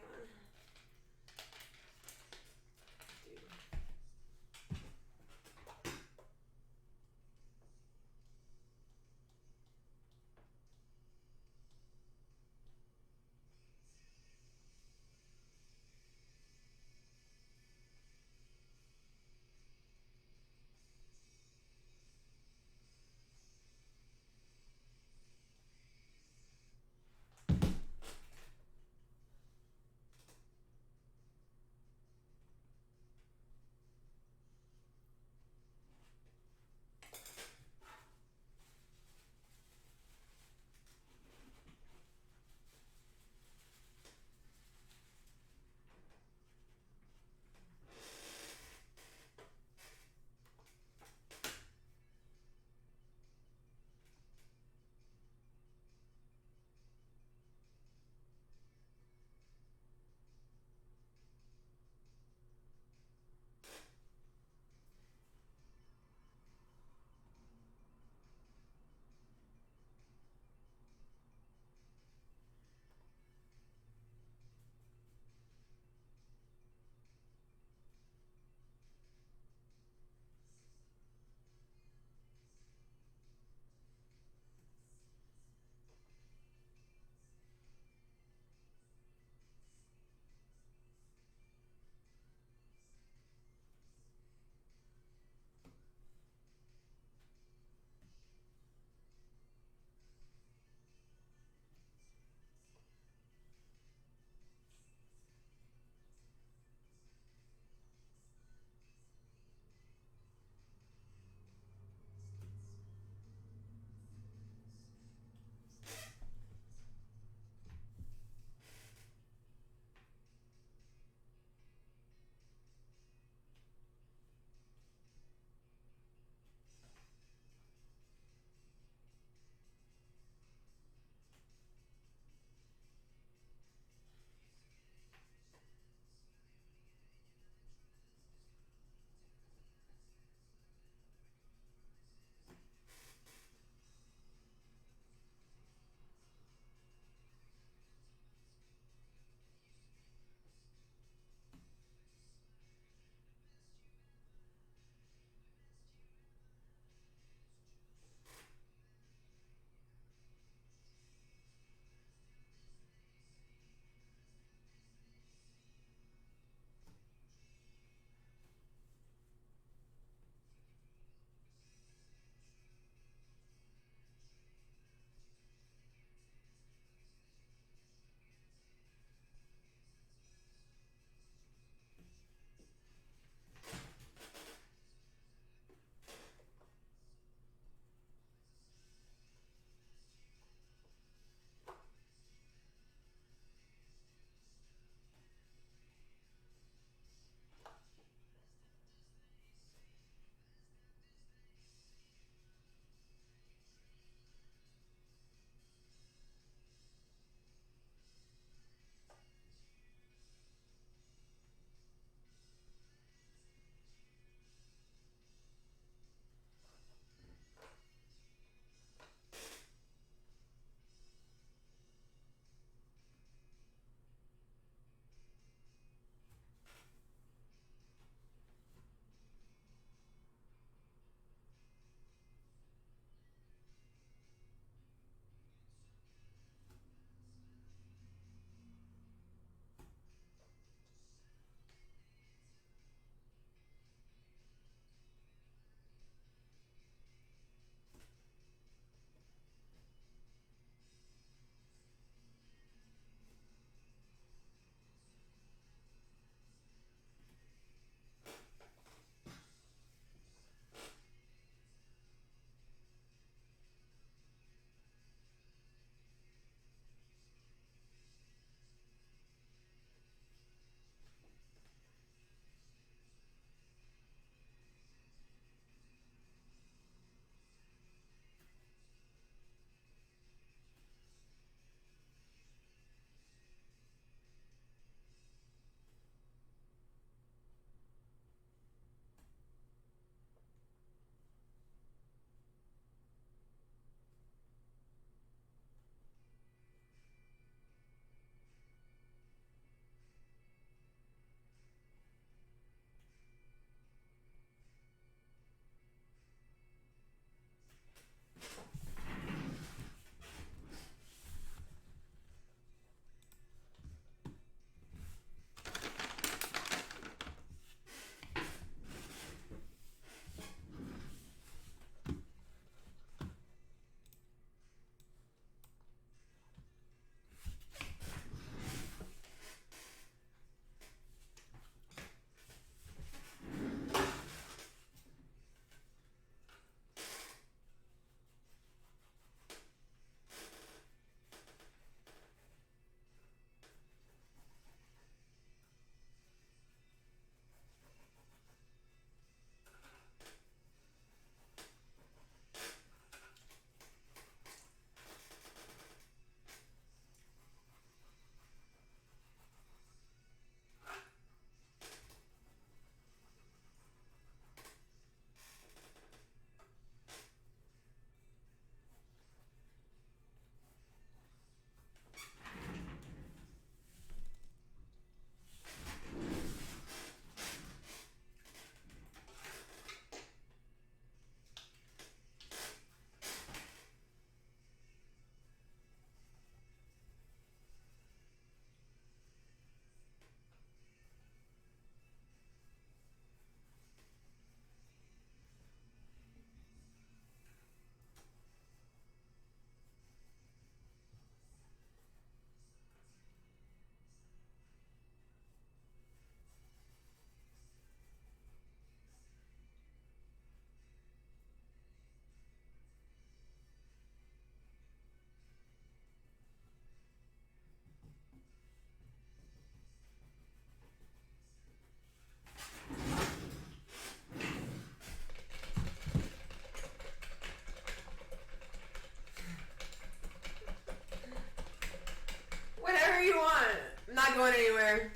not going anywhere.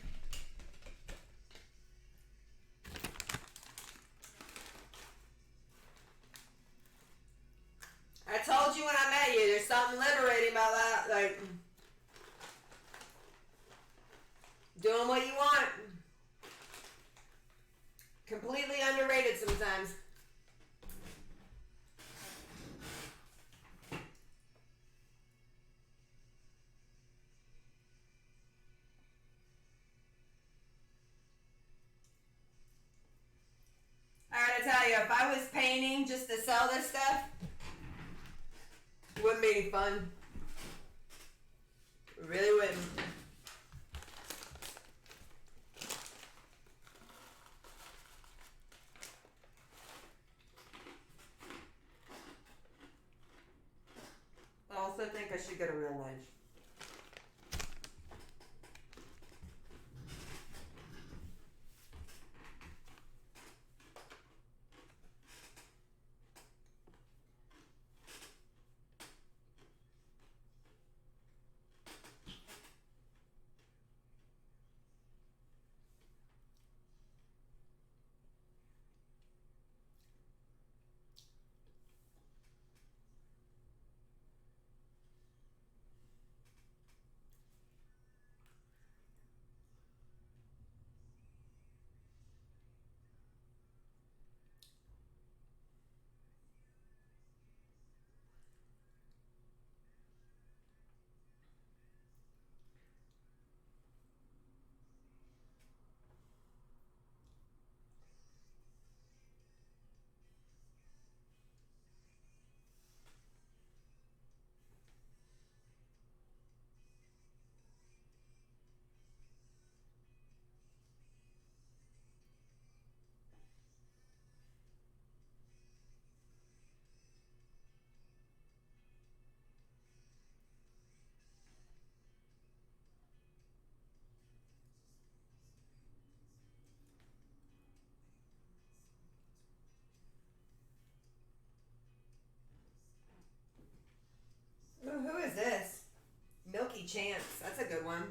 I told you when I met you, there's something liberating about that. Like, doing what you want. Completely underrated sometimes. I gotta tell you, if I was painting just to sell this stuff, it wouldn't be any fun. It really wouldn't. I also think I should get a real knife. Ooh, who is this? Milky Chance. That's a good one.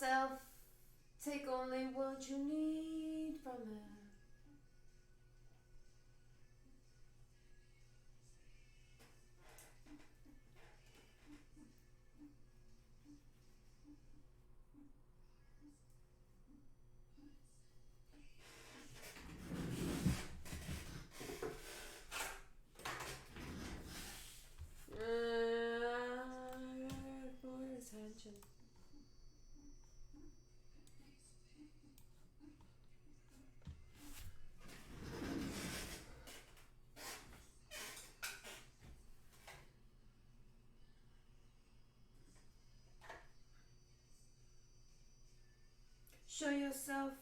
yourself. Take only what you need from it. More attention. Show yourself.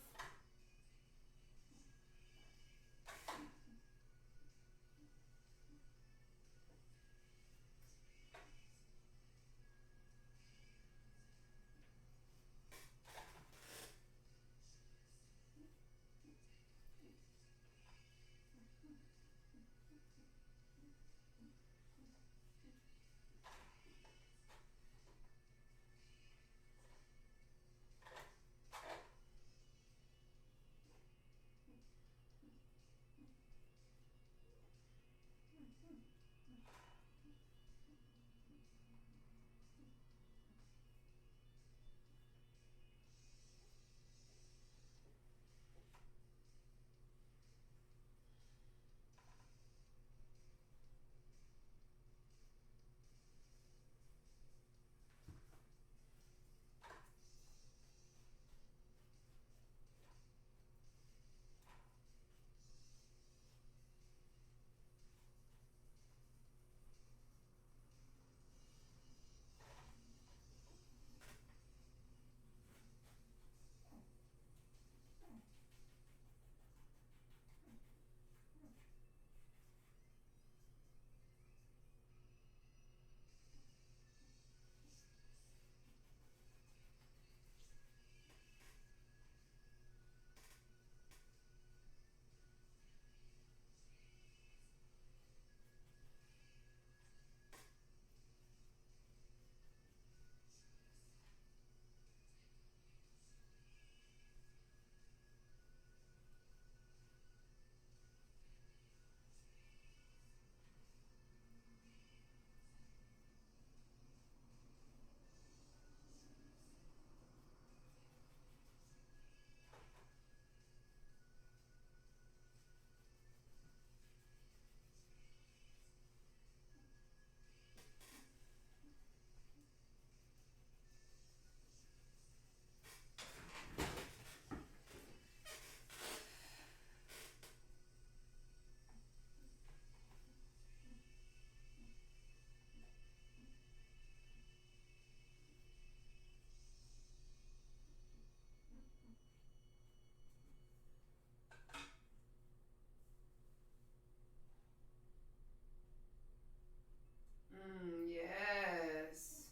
Yes.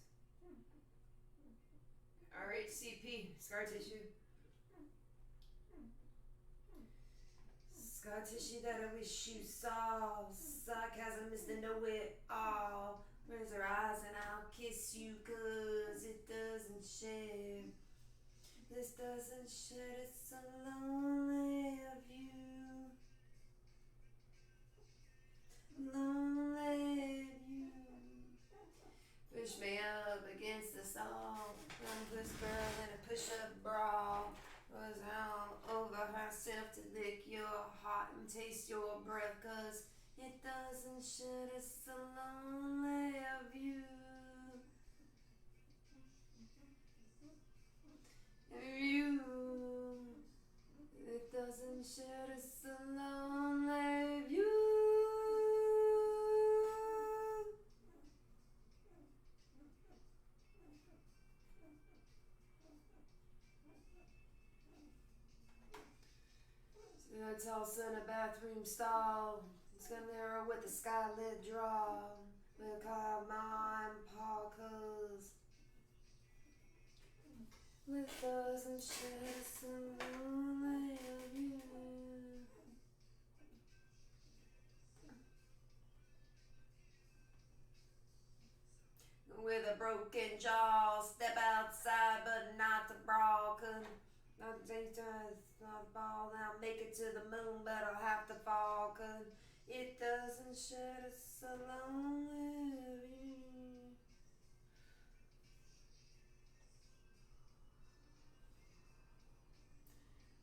RHCP, scar tissue. Scar tissue that I wish you saw. Sarcasm is the know it all. Raise her eyes and I'll kiss you, cause it doesn't shed. This doesn't shed, it's so lonely of you. Lonely of you. Push me up against the stall. Young push girl in a push-up bra. Was all over herself to lick your heart and taste your breath, cause it doesn't shed, it's so lonely of you. You. It doesn't shed, it's so lonely of you. A tall son, a bathroom stall. It's gonna narrow with the skylit draw. We'll call Ma and Pa, cause it doesn't shed, so lonely of you. With a broken jaw, step outside but not to brawl. times I fall, then I'll make it to the moon, but I'll have to fall, 'cause it doesn't shed us a lonely view.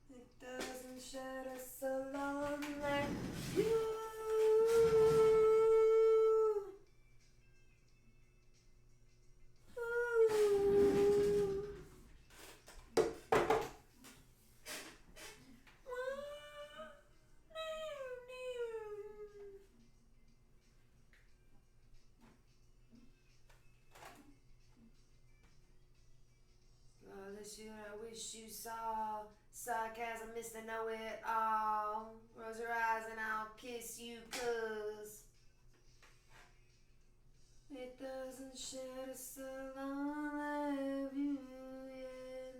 It doesn't shed us a lonely view. This year I wish you saw sarcasm, Mr. Know-It-all. Close your eyes and I'll kiss you, 'cause it doesn't shed us a lonely view yet.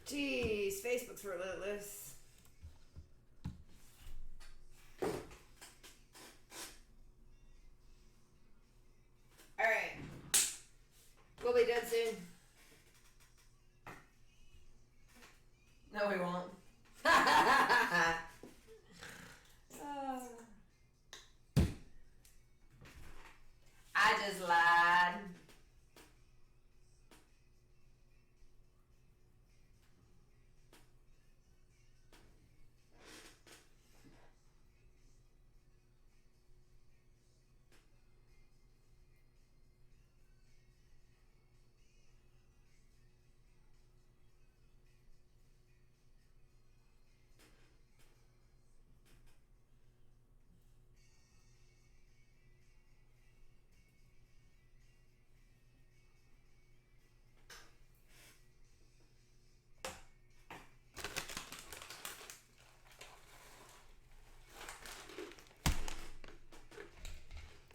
Jeez, Facebook's relentless. Alright. We'll be dead soon. No, we won't. I just lied.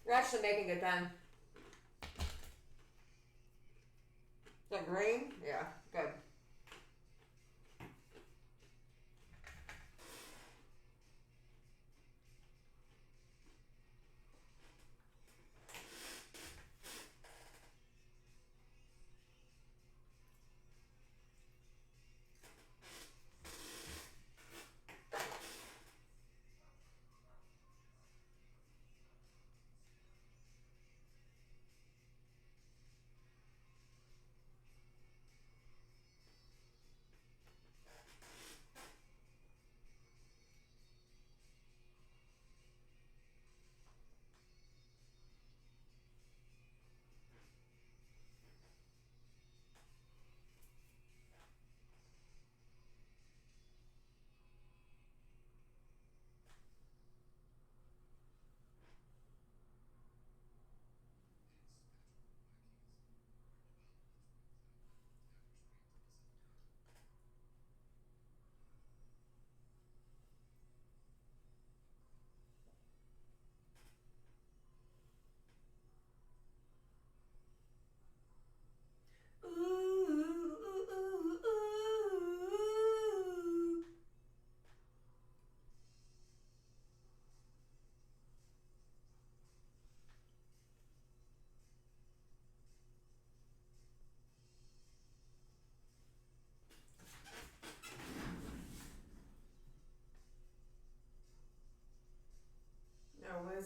You're actually making good time. Is that green? Yeah, good.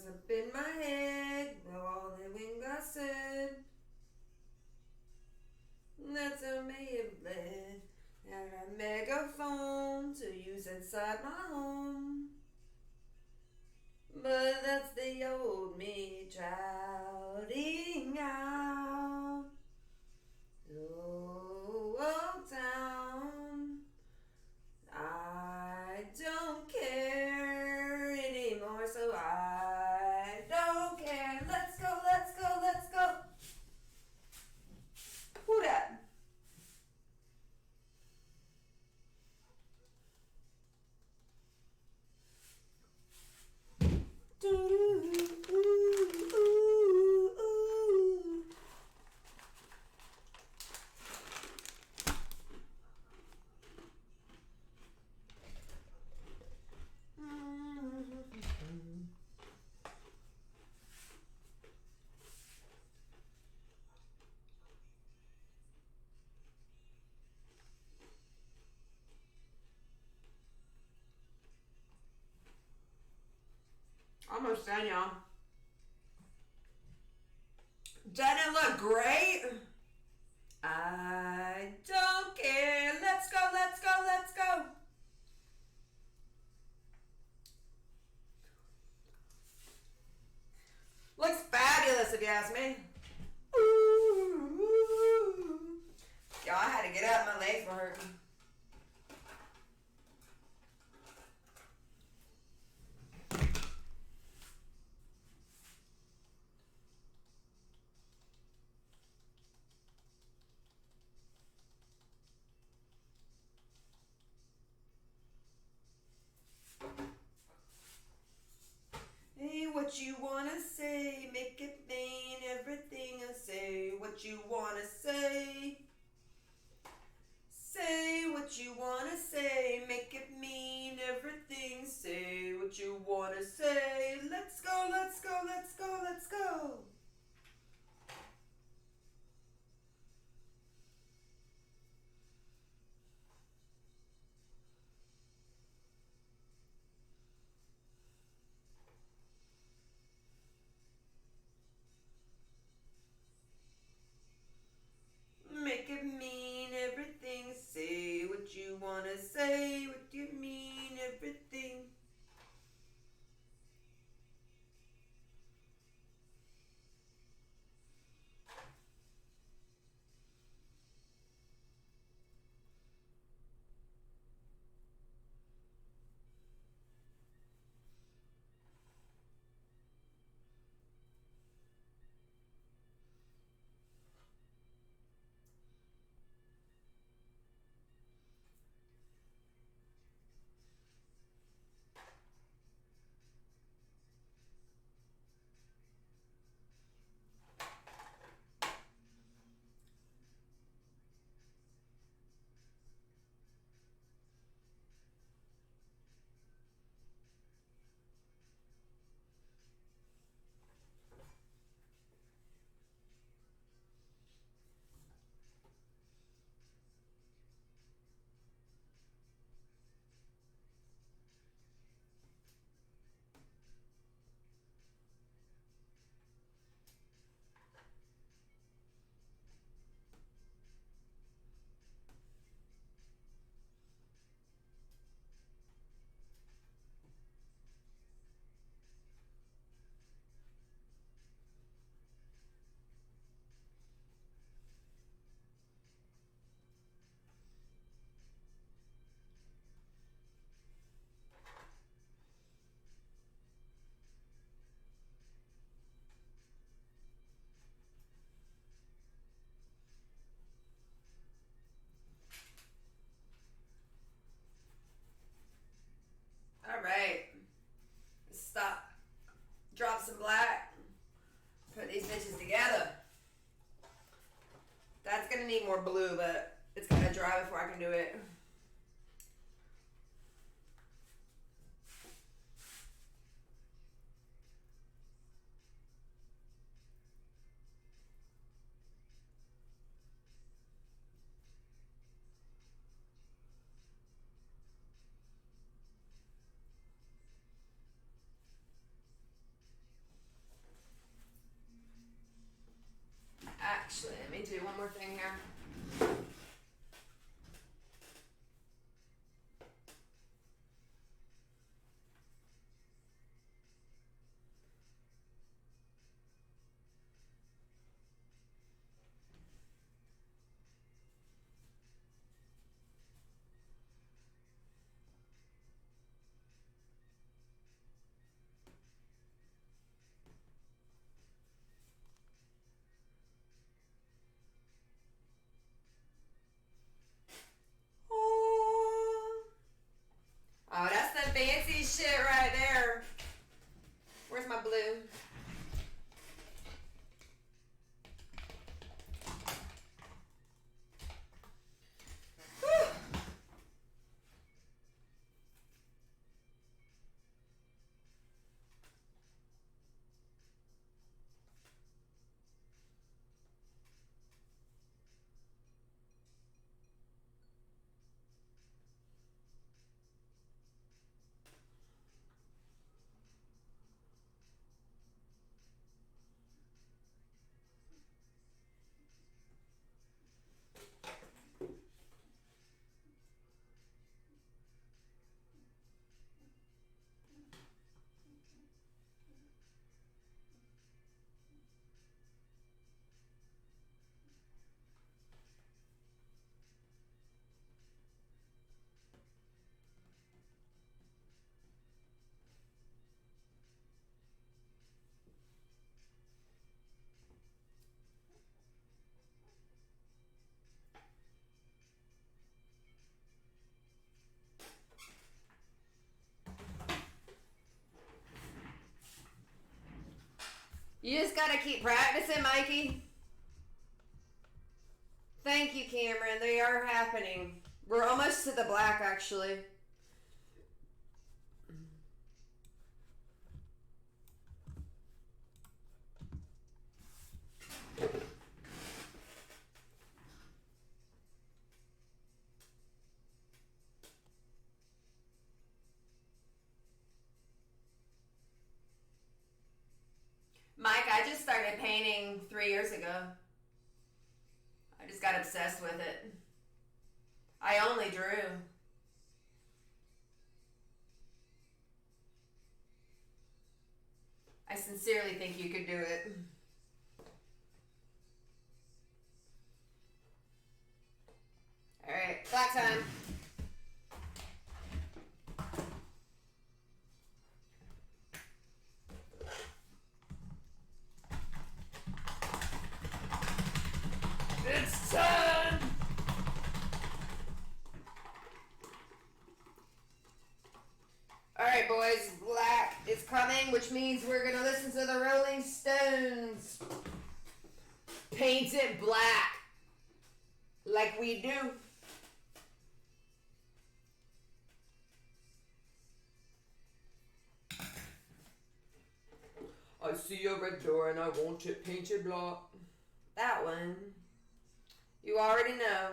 up in my head, blow all the wind gossip. That's how may have bled. And a megaphone to use inside my home. But that's the old me shouting out. Oh, old town, I don't care anymore, so I don't care. Let's go, let's go, let's go. Who that? Almost done, y'all. Doesn't it look great? I don't care. Let's go, let's go, let's go. Looks fabulous if you ask me. Ooh. Y'all, I had to get up. My legs were hurting. Hey, what you wanna say? Make it mean everything I say. What you wanna say? Say what you wanna say. Make it mean everything. Say what you wanna say. Let's go, let's go, let's go, let's go. Make it mean everything. Say what you wanna say. What you mean everything. All right. Stop. Drop some black. Put these bitches together. That's gonna need more blue, but it's gotta dry before I can do it. more thing here. Oh, that's the fancy shit right there. Where's my blue? Whew. You just gotta keep practicing, Mikey. Thank you, Cameron. They are happening. We're almost to the black, actually. Mike, I just started painting 3 years ago. I just got obsessed with it. I only drew. I sincerely think you could do it. Alright, black time. It's time! Alright, boys, black is coming, which means we're gonna listen to the Rolling Stones. Paint it black. Like we do. I see a red door and I want it painted black. That one. You already know.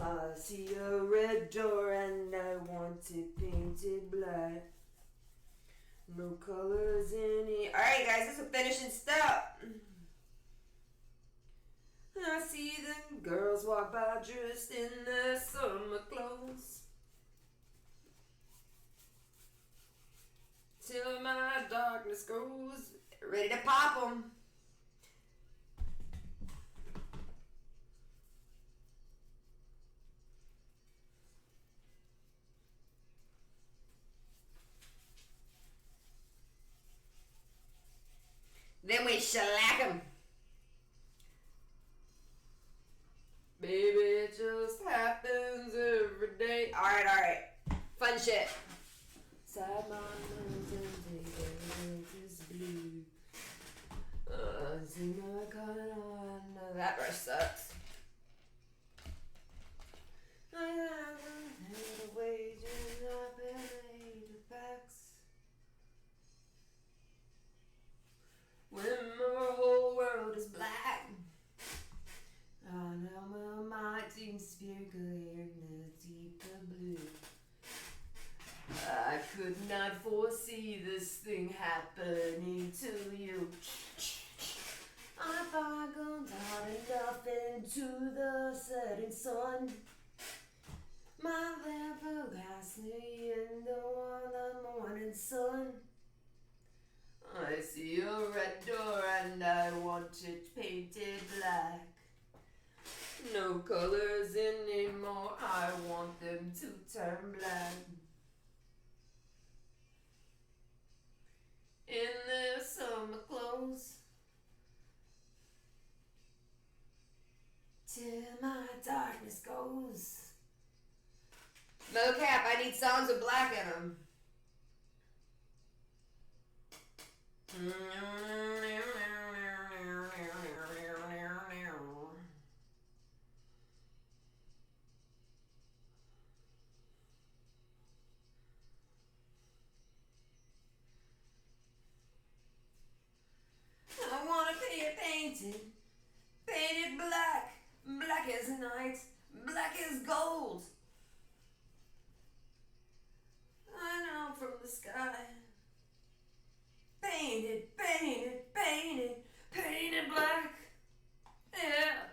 I see a red door and I want it painted black. No colors in it. Alright guys, this is a finishing step. I see them girls walk by dressed in their summer clothes. Till my darkness goes. Ready to pop them. Then we shellac them. Baby, it just happens every day. Alright. Fun shit. Side my nose and take is blue. That brush sucks. When the whole world is black, I know my dreams sparkle in the deeper blue. I could not foresee this thing happening to you. I fumbled hard enough into the setting sun. My lamp passed me in the morning sun. I see a red door and I want it painted black. No colors anymore, I want them to turn black. In their summer clothes, till my darkness goes. Mocap, I need songs with black in them. I wanna be painted, painted black, black as night, black as gold. I know from the sky. Painted, painted, painted, painted black. Yeah.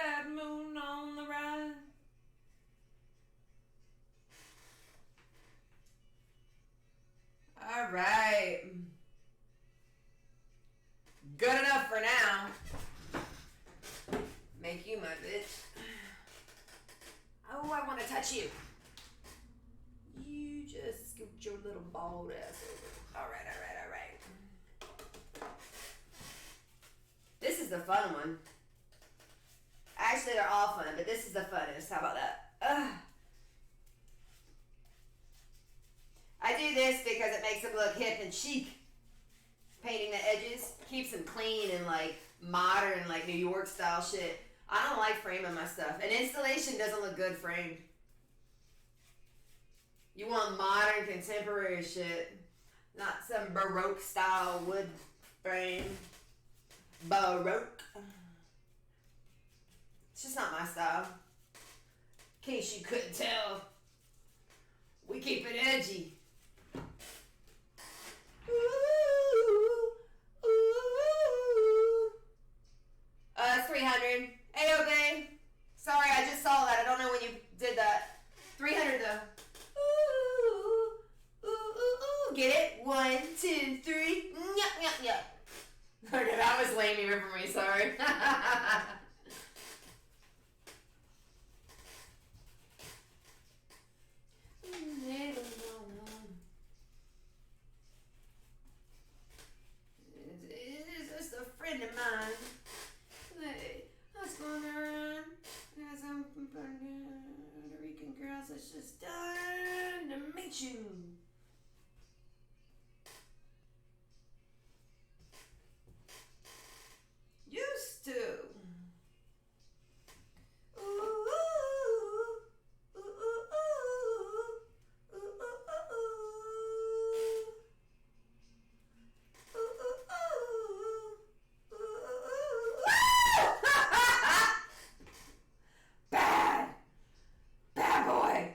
bad moon on the rise. All right. Good enough for now. Make you my bitch. Oh, I want to touch you. You just scoot your little bald ass over. All right. This is the fun one. Actually, they're all fun, but this is the funnest. How about that? Ugh. I do this because it makes them look hip and chic. Painting the edges keeps them clean and like modern, like New York style shit. I don't like framing my stuff. And installation doesn't look good framed. You want modern, contemporary shit, not some Baroque style wood frame. Baroque. It's just not my style. In case you couldn't tell, we keep it edgy. Ooh, ooh. It's 300. A-okay. Sorry, I just saw that. I don't know when you did that. 300 though. Ooh, ooh, ooh, ooh. Get it? 1, 2, 3. Nyah, nyah, nyah. Okay, that was lame even for me. Sorry. It's just a friend of mine. What's going on? There's some Puerto Rican girls that's just done to meet you. Used to. Ooh, ooh, ooh, ooh, ooh, ooh, ooh, Bad boy.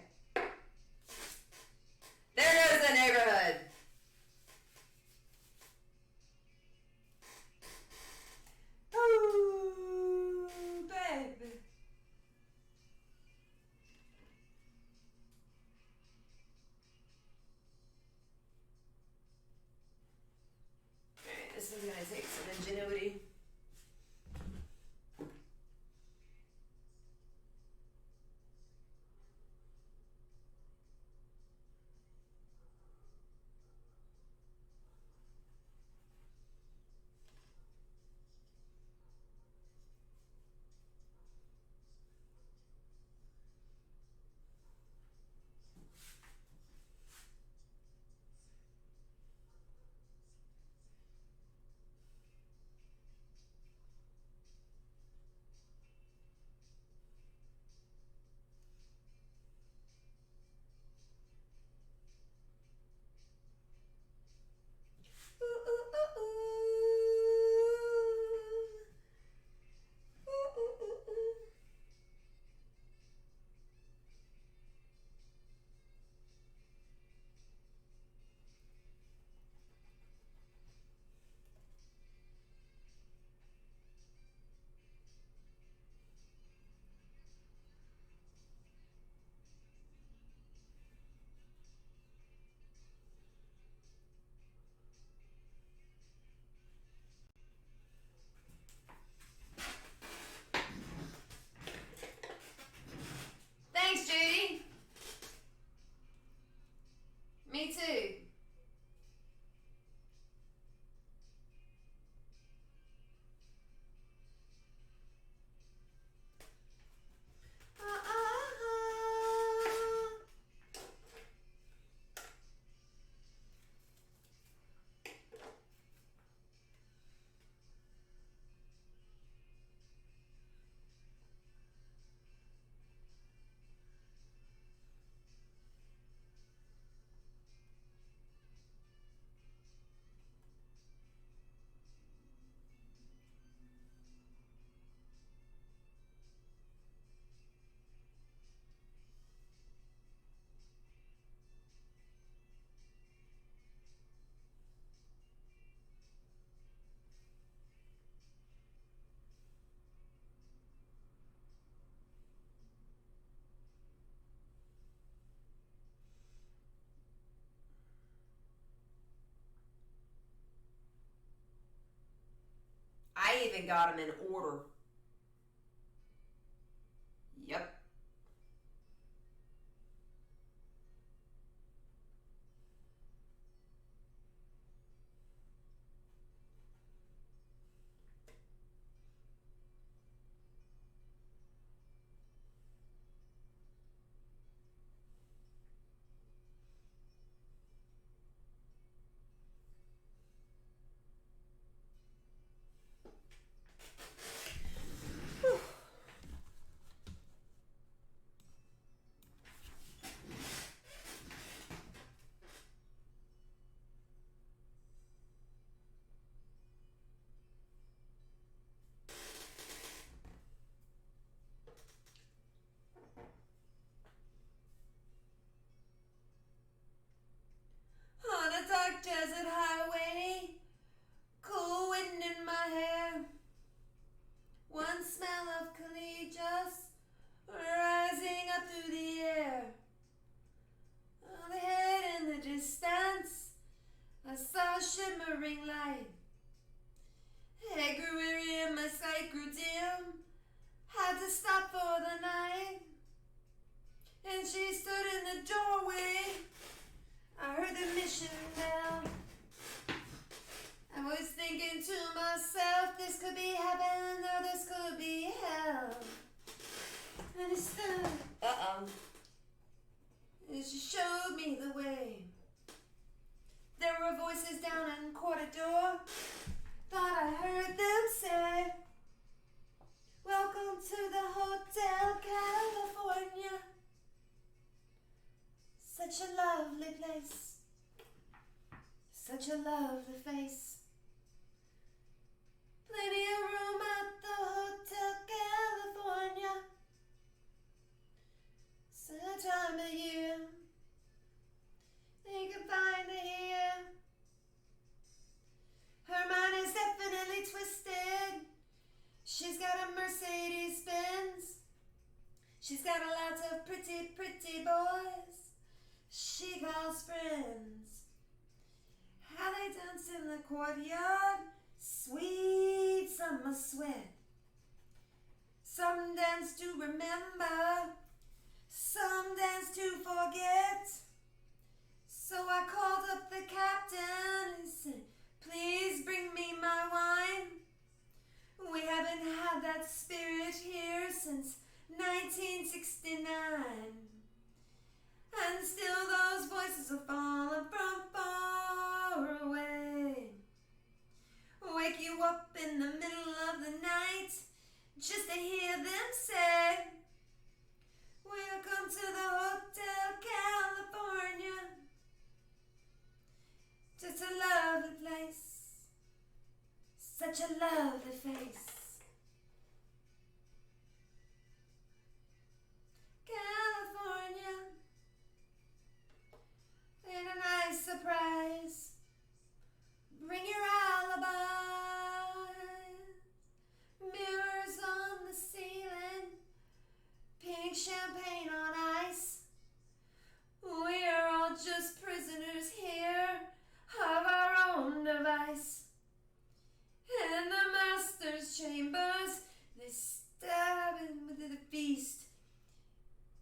and got them in order. Yep. On a dark desert highway, cool wind in my hair, one smell of collegius rising up through the air. On the head in the distance, I saw a shimmering light. It grew weary and my sight grew dim, had to stop for the night. And she stood in the doorway, I heard the mission bell. I was thinking to myself, this could be heaven or this could be hell. And it stood, and she showed me the way. There were voices down in corridor, thought I heard them say, welcome to the Hotel California. Such a lovely place, such a lovely face. Plenty of room at the Hotel California. Some time of year they can find it here. Her mind is definitely twisted. She's got a Mercedes Benz. She's got a lot of pretty, pretty boys she calls friends. How they dance in the courtyard, sweet summer sweat. Some dance to remember, some dance to forget. So I called up the captain and said, please bring me my wine. We haven't had that spirit here since 1969. And still those voices are falling from far away. Wake you up in the middle of the night just to hear them say, welcome to the Hotel California. Just a lovely place, such a lovely face. California, and a nice surprise. Bring your alibis. Mirrors on the ceiling, pink champagne on ice. We are all just prisoners here of our own device. In the master's chambers, they stab it with the feast.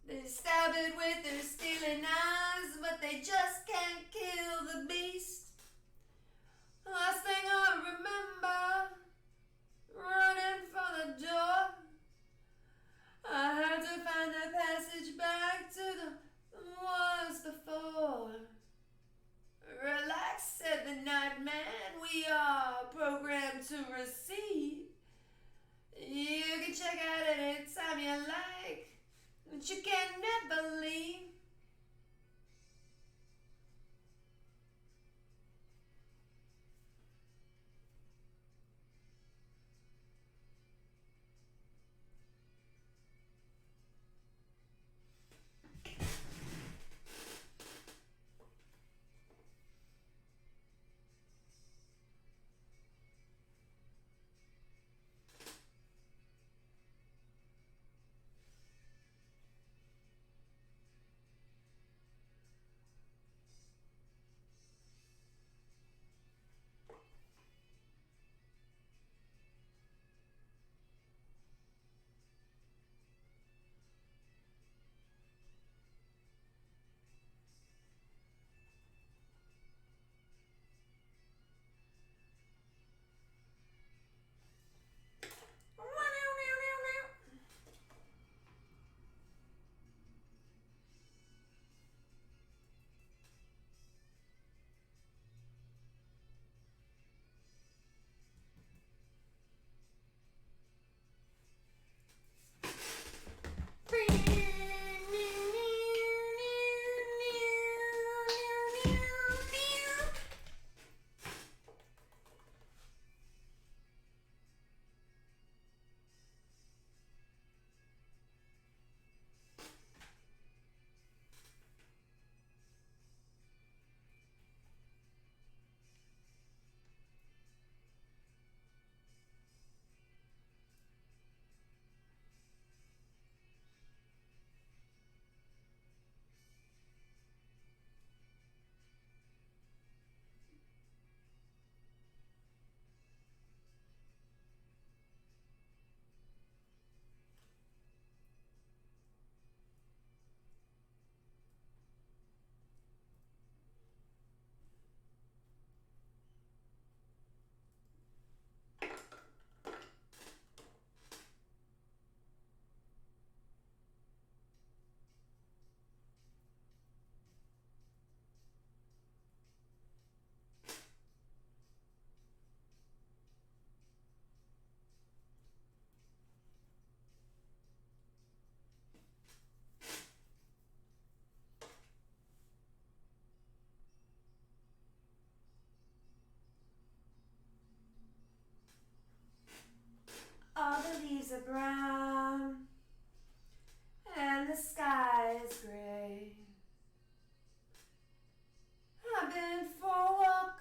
They stab it with their steely knives, but they just can't kill the beast. Last thing I remember, running for the door, I had to find the passage brown and the sky is gray. I've been for a walk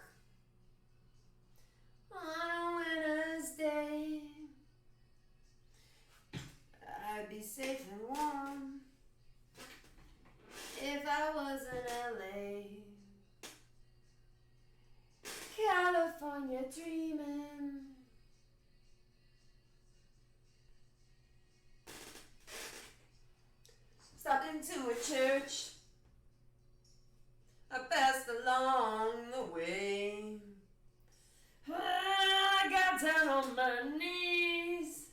on a winter's day. I'd be safe and warm if I was in LA. California dreaming. Stopped into a church. I passed along the way. I got down on my knees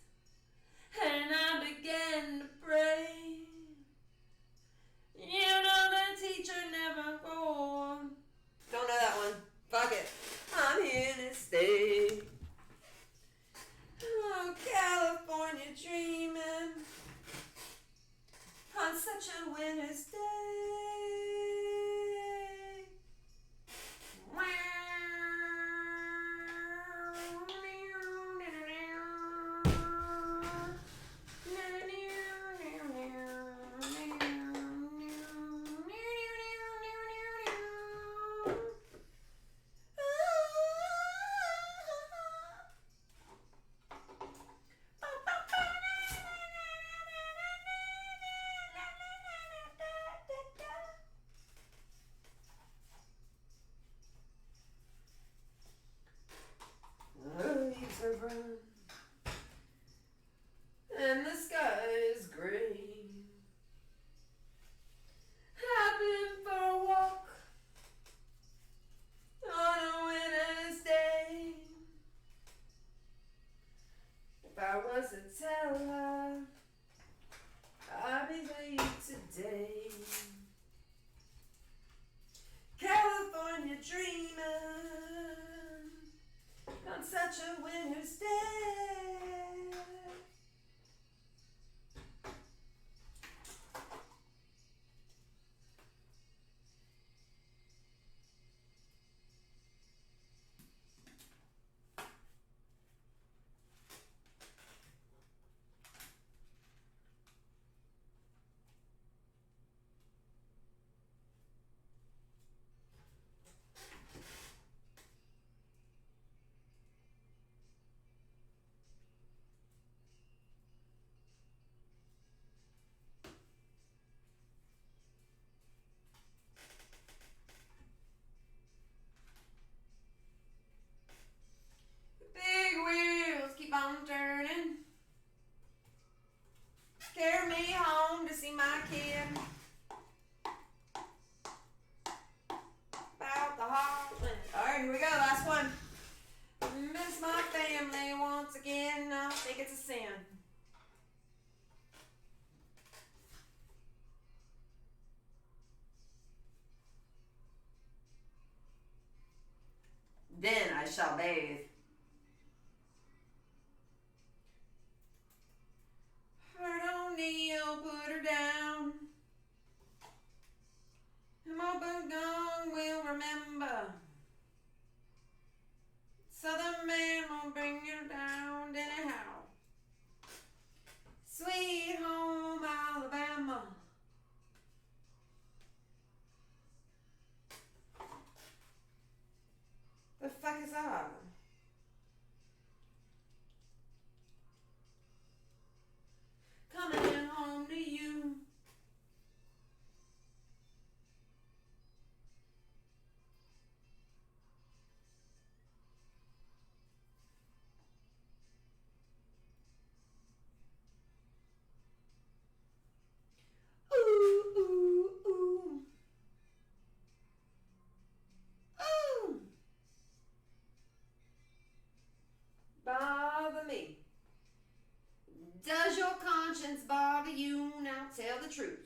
and I began to pray. You know the teacher never born. Don't know that one. Fuck it. I'm here to stay. Oh, California dreaming on such a winter's day. Leaves are brown And the sky is gray. I've been for a walk On a winter's day. If I was a teller, I'd be for you today. California dreaming On such a winter's day. big wheels keep on turning. Carry me home to see my kid. About the Holland. Alright, here we go, last one. Miss my family once again. I don't think it's a sin. Then I shall bathe. Her O'Neill put her down. And my Bugong will remember. Southern man will bring her down anyhow. Sweet home Alabama. The fuck is that? Coming home to you. Ooh, ooh, ooh. Ooh. Bother me. Does your conscience bother you? Now tell the truth.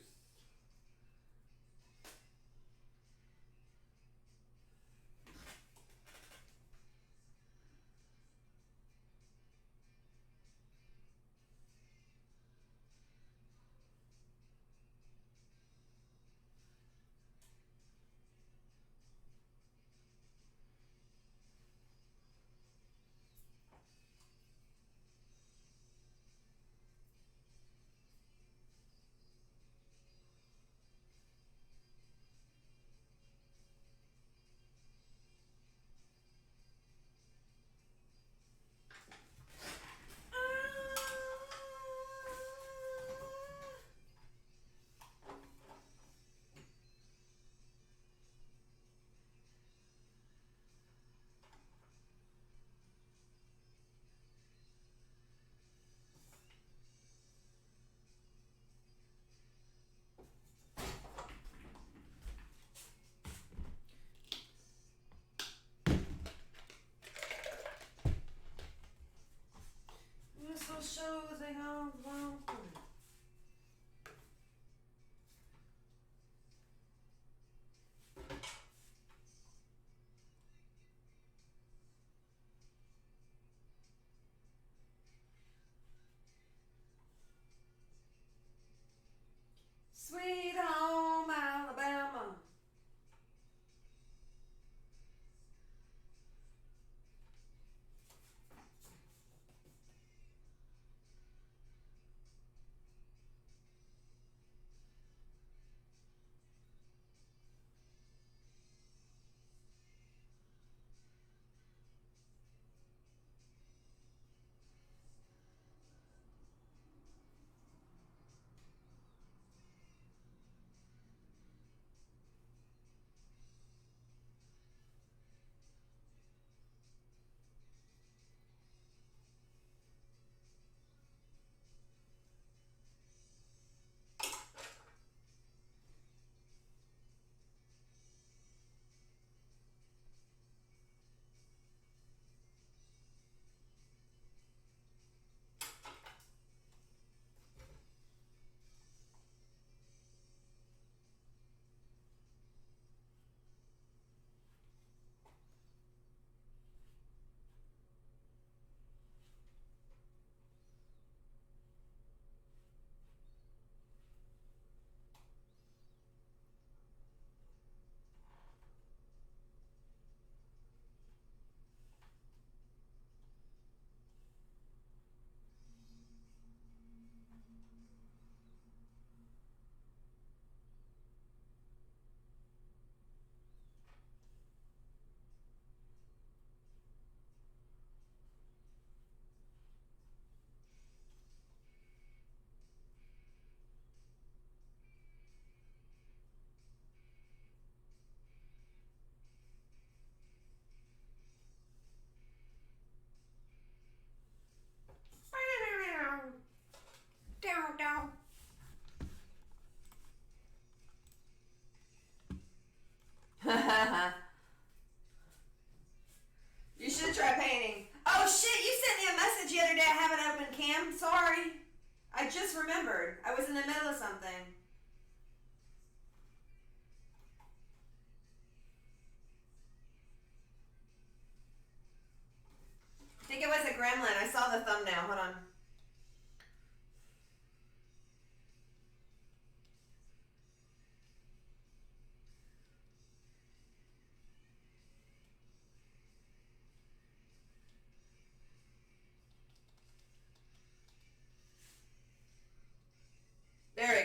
show thing on. Sweet home Alabama. Down, down. You should try painting. Oh shit, you sent me a message the other day. I haven't opened cam. Sorry. I just remembered. I was in the middle of something. I think it was a gremlin. I saw the thumbnail. Hold on. There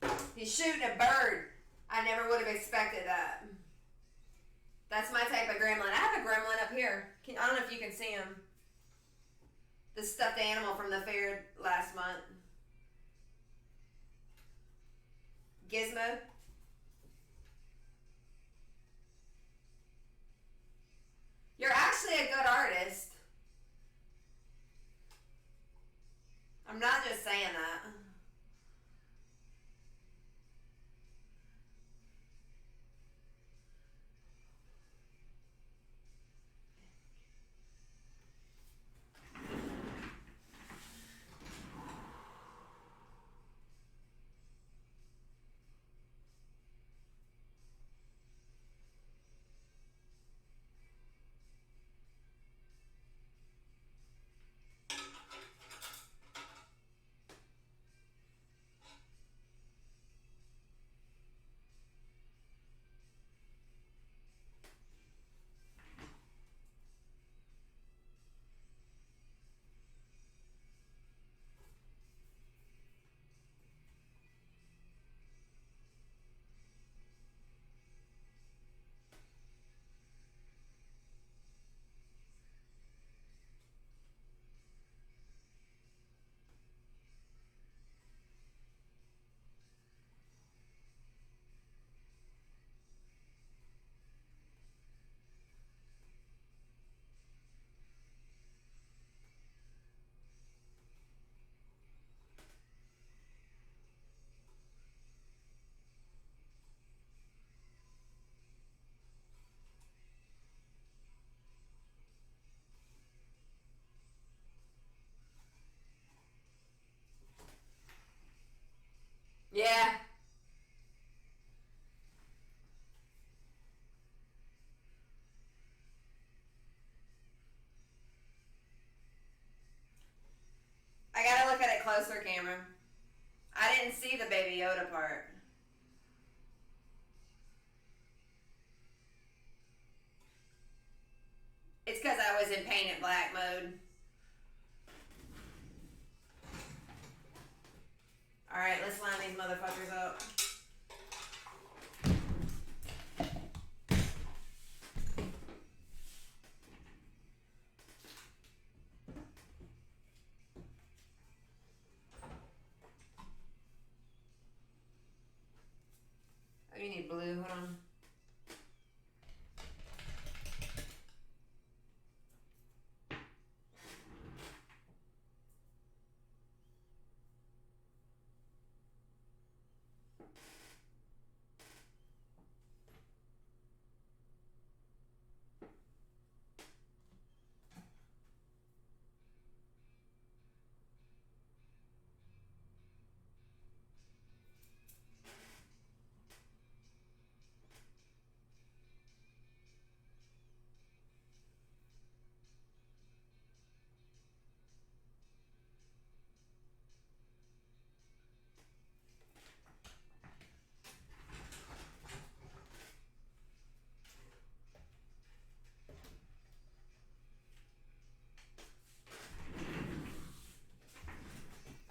we go. He's shooting a bird. I never would have expected that. That's my type of gremlin. I have a gremlin up here. I don't know if you can see him. The stuffed animal from the fair last month. Gizmo. You're actually a good artist. I'm not just saying that. closer, Cameron. I didn't see the Baby Yoda part. It's because I was in paint it black mode. Alright, let's line these motherfuckers up. Oh, you need blue, hold on.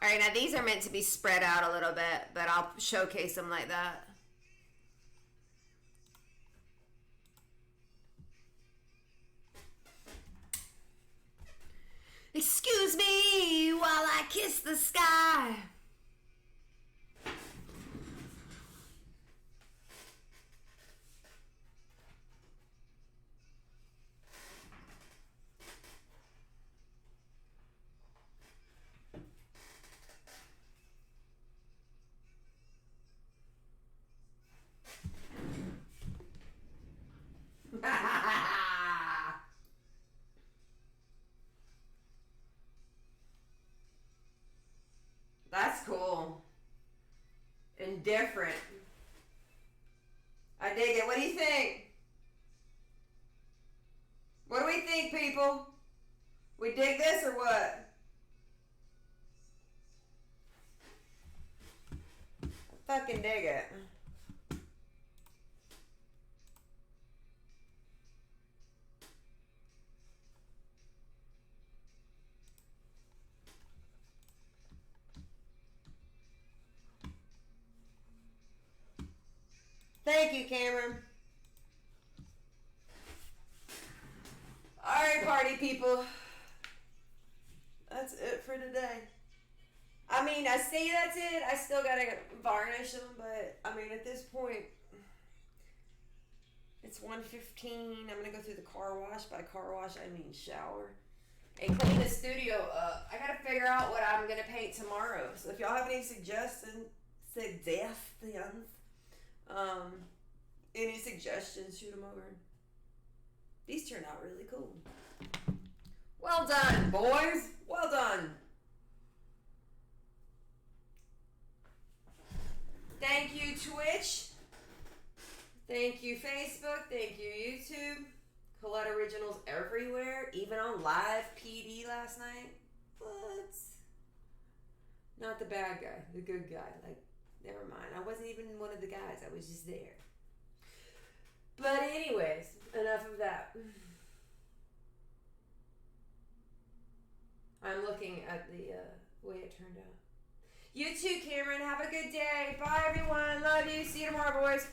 Alright, now these are meant to be spread out a little bit, but I'll showcase them like that. Excuse me while I kiss the sky. That's cool. And different. I dig it. What do you think? What do we think, people? We dig this or what? I fucking dig it. Thank you, Cameron. Alright, party people. That's it for today. I mean, I say that's it. I still gotta varnish them, but I mean, at this point, it's 1:15. I'm gonna go through the car wash. By car wash, I mean shower. And clean the studio up. I gotta figure out what I'm gonna paint tomorrow. So if y'all have any suggestions, any suggestions, shoot them over. These turned out really cool. Well done, boys. Well done. Thank you, Twitch. Thank you, Facebook. Thank you, YouTube. Colette Originals everywhere, even on live PD last night. But not the bad guy, the good guy. Like, never mind. I wasn't even one of the guys. I was just there. But anyways, enough of that. I'm looking at the way it turned out. You too, Cameron. Have a good day. Bye, everyone. Love you. See you tomorrow, boys.